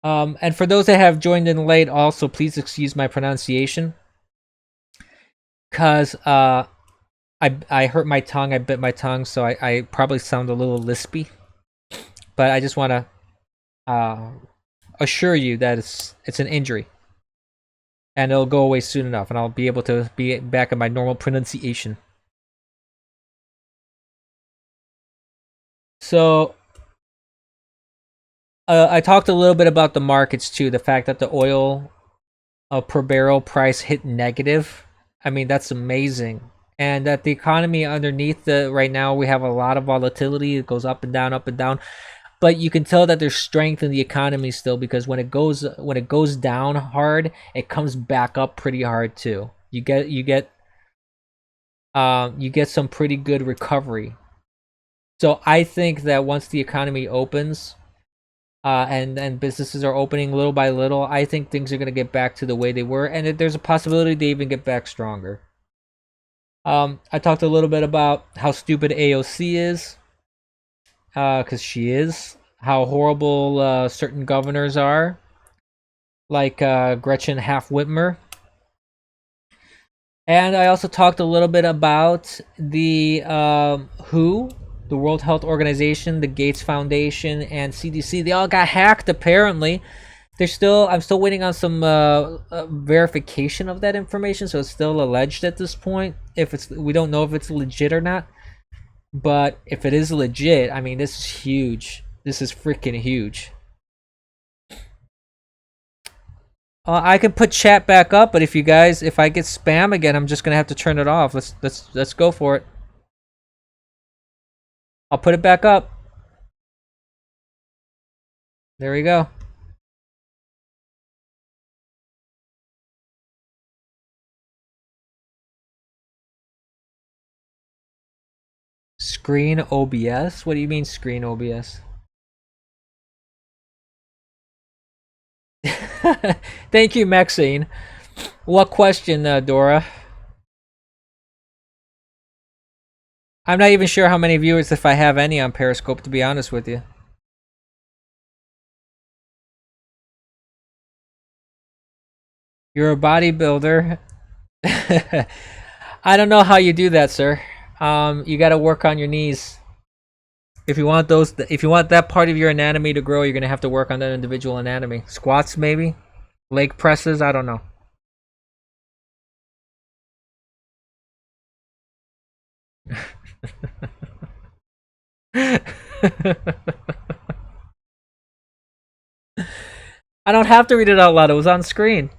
And for those that have joined in late, also please excuse my pronunciation, cause I hurt my tongue. I bit my tongue, so I probably sound a little lispy. But I just want to assure you that it's an injury, and it'll go away soon enough, and I'll be able to be back at my normal pronunciation. So I talked a little bit about the markets too. The fact that the oil per barrel price hit negative. I mean, that's amazing. And that the economy underneath right now, we have a lot of volatility. It goes up and down, up and down. But you can tell that there's strength in the economy still, because when it goes down hard, it comes back up pretty hard too. You get some pretty good recovery. So I think that once the economy opens, and businesses are opening little by little, I think things are going to get back to the way they were, and there's a possibility they even get back stronger. I talked a little bit about how stupid AOC is, because she is. How horrible certain governors are, like Gretchen Half-Whitmer. And I also talked a little bit about the WHO the World Health Organization, the Gates Foundation, and CDC, they all got hacked apparently. I'm still waiting on some verification of that information, so it's still alleged at this point. We don't know if it's legit or not. But if it is legit, I mean, this is huge. This is freaking huge. I can put chat back up, but if I get spam again, I'm just gonna have to turn it off. Let's go for it. I'll put it back up. There we go. Screen OBS? What do you mean screen OBS? Thank you, Maxine. What question, Dora? I'm not even sure how many viewers, if I have any, on Periscope, to be honest with you. You're a bodybuilder. I don't know how you do that, sir. You got to work on your knees. If you want that part of your anatomy to grow, you're gonna have to work on that individual anatomy. Squats, maybe, leg presses. I don't know. I don't have to read it out loud. It was on screen.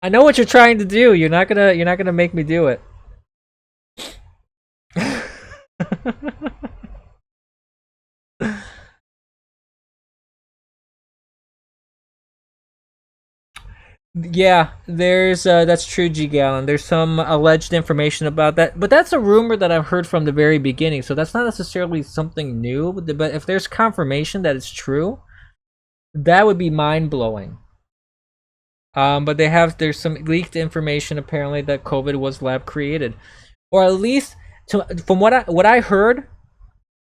I know what you're trying to do. You're not gonna make me do it. Yeah, there's that's true, G Gallon. There's some alleged information about that, but that's a rumor that I've heard from the very beginning. So that's not necessarily something new. But if there's confirmation that it's true, that would be mind blowing. But there's some leaked information apparently that COVID was lab created, or at least from what I heard.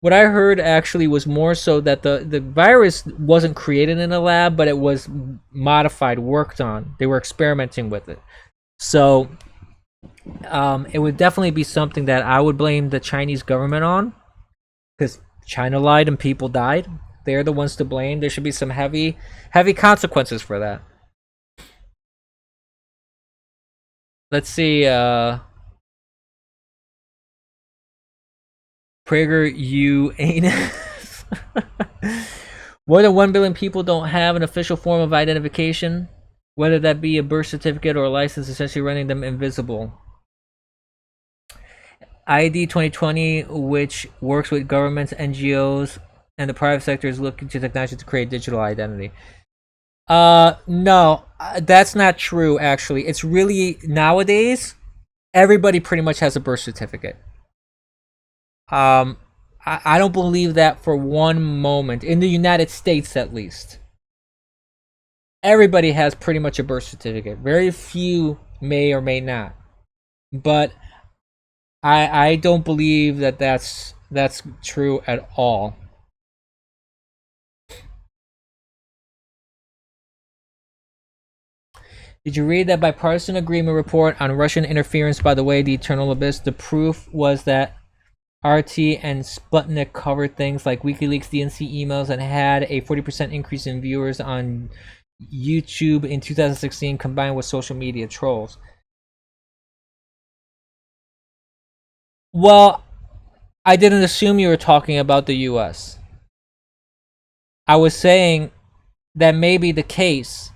What I heard actually was more so that the virus wasn't created in a lab, but it was modified, worked on. They were experimenting with it. So it would definitely be something that I would blame the Chinese government on, because China lied and people died. They're the ones to blame. There should be some heavy consequences for that. Let's see. Prager, you anus. More than 1 billion people don't have an official form of identification, whether that be a birth certificate or a license, essentially running them invisible. ID 2020, which works with governments, NGOs, and the private sector, is looking to technology to create digital identity. No, that's not true, actually. It's really, nowadays, everybody pretty much has a birth certificate. I don't believe that for one moment, in the United States at least. Everybody has pretty much a birth certificate. Very few may or may not. But I don't believe that that's true at all. Did you read that bipartisan agreement report on Russian interference? By the way, the Eternal Abyss. The proof was that RT and Sputnik covered things like WikiLeaks DNC emails and had a 40% increase in viewers on YouTube in 2016, combined with social media trolls. Well, I didn't assume you were talking about the US. I was saying that may be the case,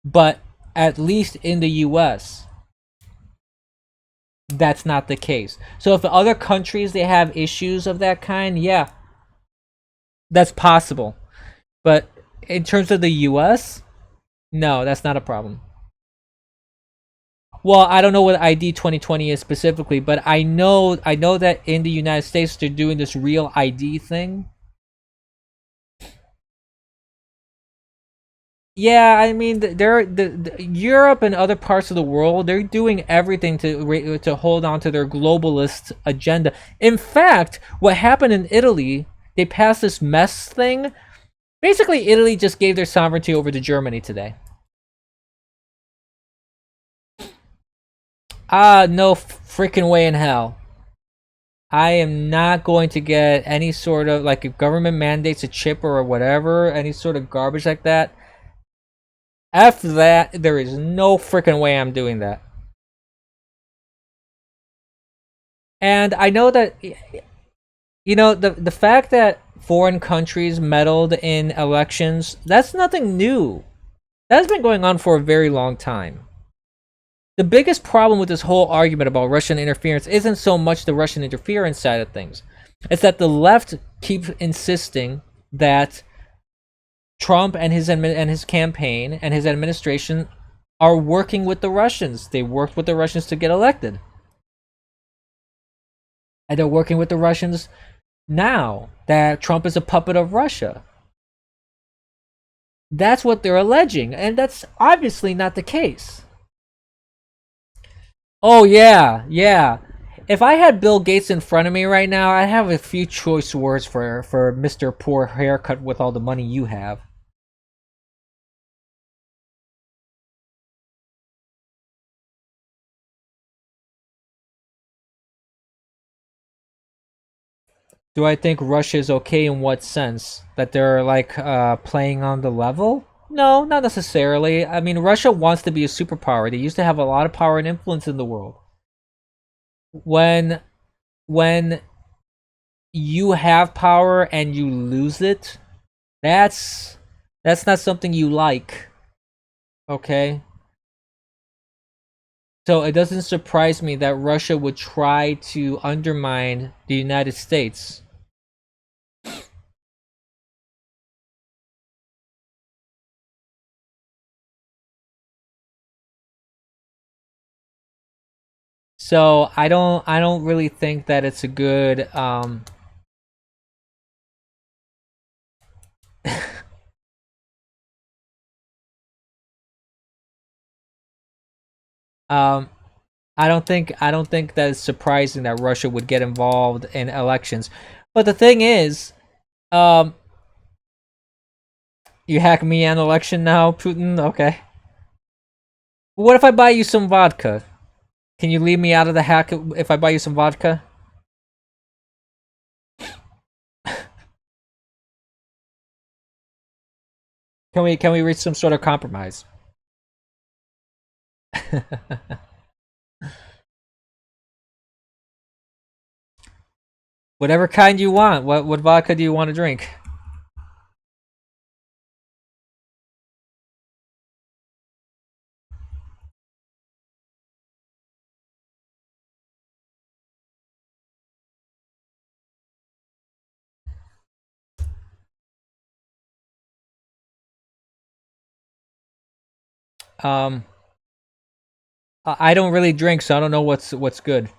but at least in the US, that's not the case. So if other countries, they have issues of that kind, yeah, that's possible. But in terms of the US, no, that's not a problem. Well, I don't know what ID 2020 is specifically, but I know that in the United States they're doing this real ID thing. Yeah, I mean, the Europe and other parts of the world, they're doing everything to hold on to their globalist agenda. In fact, what happened in Italy, they passed this mess thing. Basically, Italy just gave their sovereignty over to Germany today. No freaking way in hell. I am not going to get any sort of, like, if government mandates a chip or whatever, any sort of garbage like that. After that, there is no freaking way I'm doing that. And I know that, the fact that foreign countries meddled in elections, that's nothing new. That's been going on for a very long time. The biggest problem with this whole argument about Russian interference isn't so much the Russian interference side of things. It's that the left keeps insisting that Trump and his campaign and his administration are working with the Russians. They worked with the Russians to get elected. And they're working with the Russians now that Trump is a puppet of Russia. That's what they're alleging, and that's obviously not the case. Oh yeah, yeah. If I had Bill Gates in front of me right now, I'd have a few choice words for Mr. Poor Haircut with all the money you have. Do I think Russia is okay in what sense? That they're like playing on the level? No, not necessarily. I mean, Russia wants to be a superpower. They used to have a lot of power and influence in the world. When when you have power and you lose it, that's that's not something you like, okay? So it doesn't surprise me that Russia would try to undermine the United States. So I don't really think that it's a good um I don't think that it's surprising that Russia would get involved in elections. But the thing is, um you hack me an election now, Putin? Okay. What if I buy you some vodka? Can you leave me out of the hack if I buy you some vodka? Can we reach some sort of compromise? Whatever kind you want. What vodka do you want to drink? Um, I don't really drink, so I don't know what's good.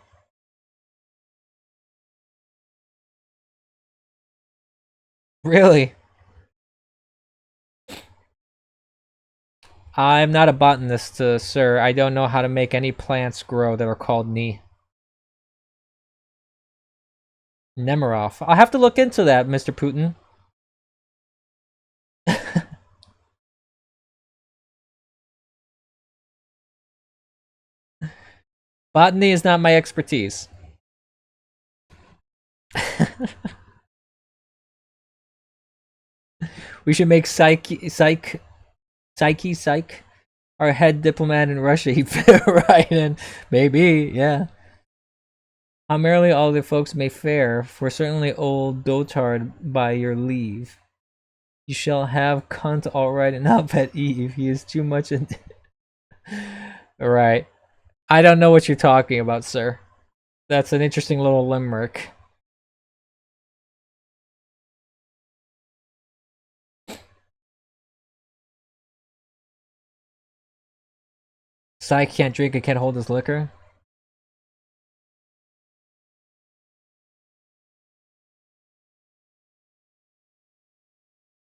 Really, I'm not a botanist, sir. I don't know how to make any plants grow that are called Nemirov. I'll have to look into that, Mr. Putin. Botany is not my expertise. We should make Psyche, our head diplomat in Russia. He fit right in. Maybe, yeah. How merrily all the folks may fare, for certainly old dotard by your leave. You shall have cunt all right enough at eve. He is too much in. Alright. I don't know what you're talking about, sir. That's an interesting little limerick. Psych can't drink and can't hold his liquor.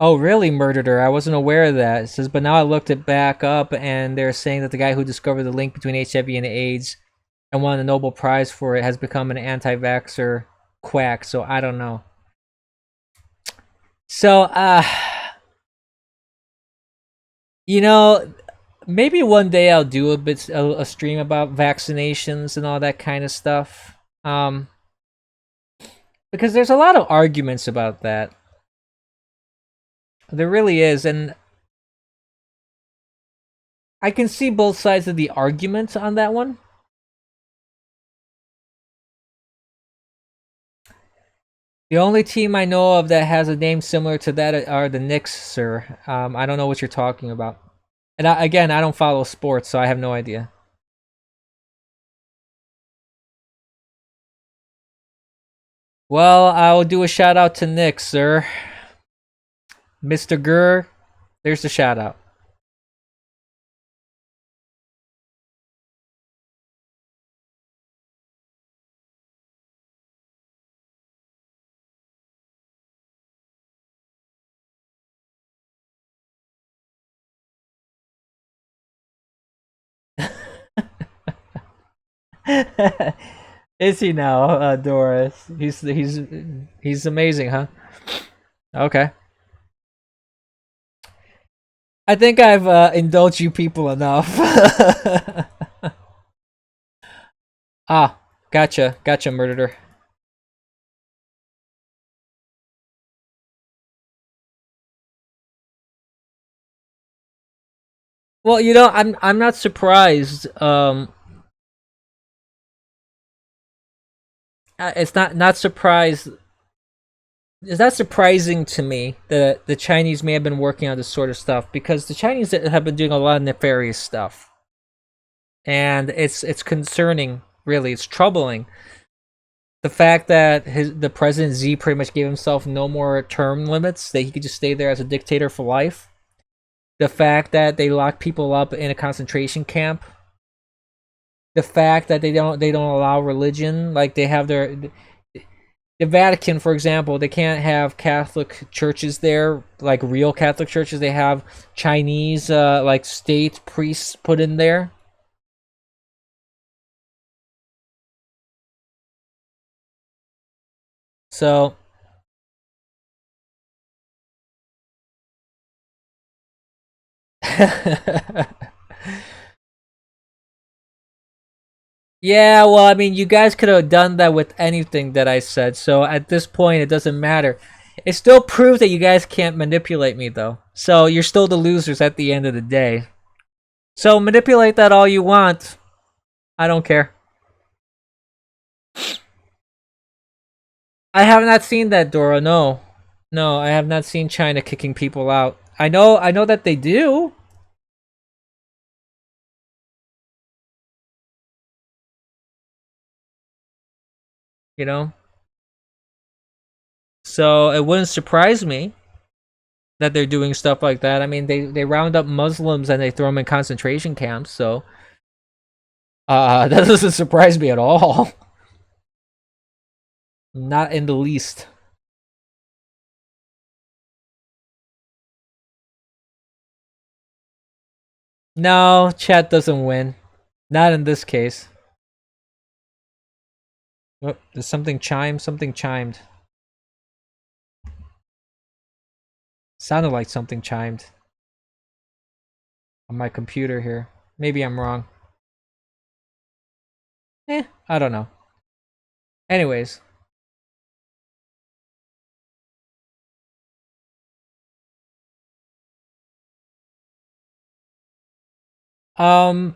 Oh, really murdered her? I wasn't aware of that. It says, but now I looked it back up, and they're saying that the guy who discovered the link between HIV and AIDS and won the Nobel Prize for it has become an anti-vaxxer quack. So I don't know. So, you know, maybe one day I'll do a stream about vaccinations and all that kind of stuff. Because there's a lot of arguments about that. There really is, and I can see both sides of the argument on that one. The only team I know of that has a name similar to that are the Knicks, sir. I don't know what you're talking about. And again, I don't follow sports, so I have no idea. Well, I'll do a shout out to Nick, sir. Mr. Gurr, there's the shout out. Is he now, Doris? He's amazing, huh? Okay. I think I've indulged you people enough. Ah, gotcha, murderer. Well, I'm not surprised. It's not surprised. It's not surprising to me that the Chinese may have been working on this sort of stuff because the Chinese have been doing a lot of nefarious stuff, and it's concerning. Really, it's troubling. The fact that the president Z pretty much gave himself no more term limits, that he could just stay there as a dictator for life. The fact that they lock people up in a concentration camp. The fact that they don't allow religion, like they have the Vatican, for example, they can't have Catholic churches there, like real Catholic churches. They have Chinese, like state priests put in there. So, yeah, well, I mean, you guys could have done that with anything that I said. So at this point, it doesn't matter. It still proves that you guys can't manipulate me, though. So you're still the losers at the end of the day. So manipulate that all you want. I don't care. I have not seen that, Dora. No, no, I have not seen China kicking people out. I know that they do. You know, so it wouldn't surprise me that they're doing stuff like that. I mean, they round up Muslims and they throw them in concentration camps. So, that doesn't surprise me at all. Not in the least. No, chat doesn't win. Not in this case. Oh, there's something chimed. Something chimed. Sounded like something chimed on my computer here. Maybe I'm wrong. I don't know. Anyways, um,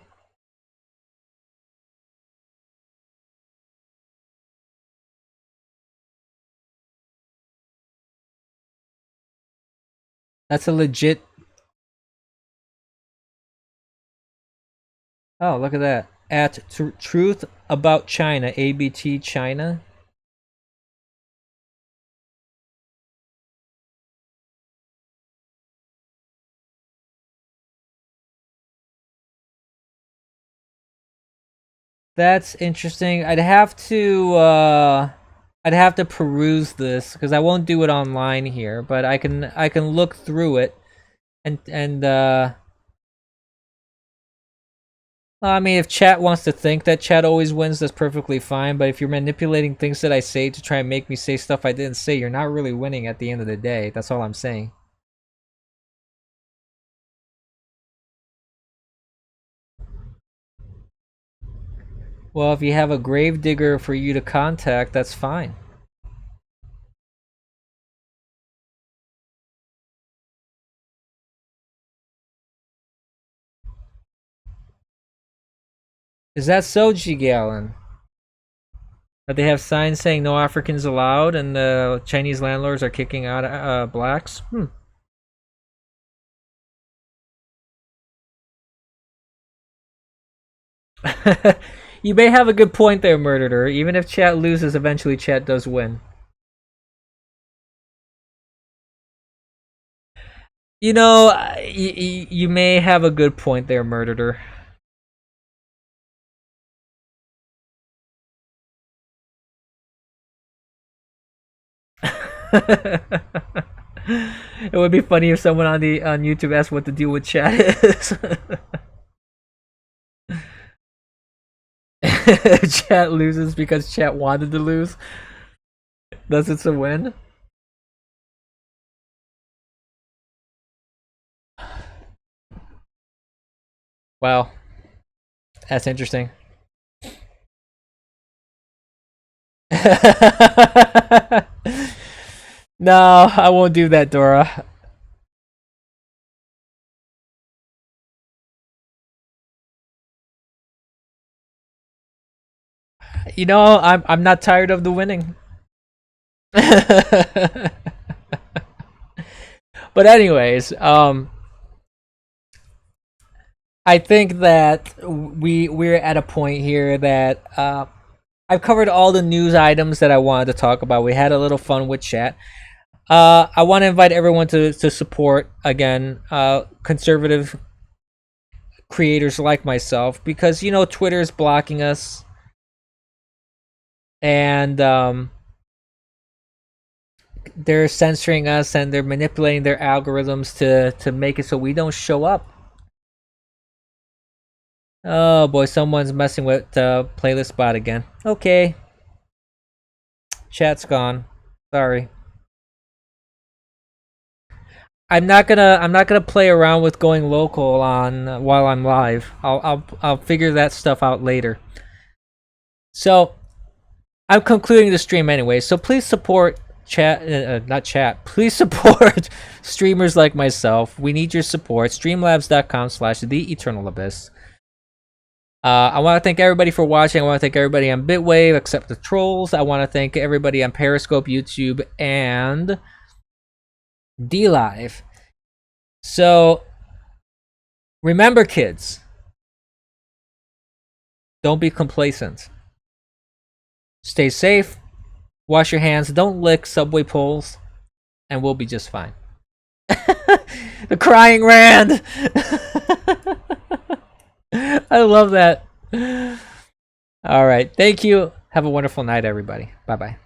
that's a legit. Oh, look at that. At Truth About China, ABT China. That's interesting. I'd have to peruse this because I won't do it online here, but I can look through it and well, I mean, if chat wants to think that chat always wins, that's perfectly fine. But if you're manipulating things that I say to try and make me say stuff I didn't say, you're not really winning at the end of the day. That's all I'm saying. Well, if you have a grave digger for you to contact, that's fine. Is that so, G Gallon? That they have signs saying no Africans allowed, and the Chinese landlords are kicking out blacks? You may have a good point there, Murderer. Even if chat loses, eventually chat does win. You know, you may have a good point there, Murderer. It would be funny if someone on YouTube asked what the deal with chat is. Chat loses because chat wanted to lose. Thus, it's a win. Wow, that's interesting. No, I won't do that, Dora. You know, I'm not tired of the winning. But anyways, I think that we're at a point here that I've covered all the news items that I wanted to talk about. We had a little fun with chat. I want to invite everyone to support again conservative creators like myself, because you know Twitter is blocking us, and they're censoring us, and they're manipulating their algorithms to make it so we don't show up. Oh boy, someone's messing with playlist bot again. Okay, chat's gone. Sorry. I'm not gonna play around with going local on while I'm live. I'll figure that stuff out later. So I'm concluding the stream anyway. So please support chat, not chat. Please support streamers like myself. We need your support. Streamlabs.com/The Eternal Abyss. I want to thank everybody for watching. I want to thank everybody on Bitwave, except the trolls. I want to thank everybody on Periscope, YouTube, and DLive. So remember, kids, don't be complacent. Stay safe. Wash your hands. Don't lick subway poles, and we'll be just fine. The crying Rand. I love that. All right. Thank you. Have a wonderful night, everybody. Bye bye.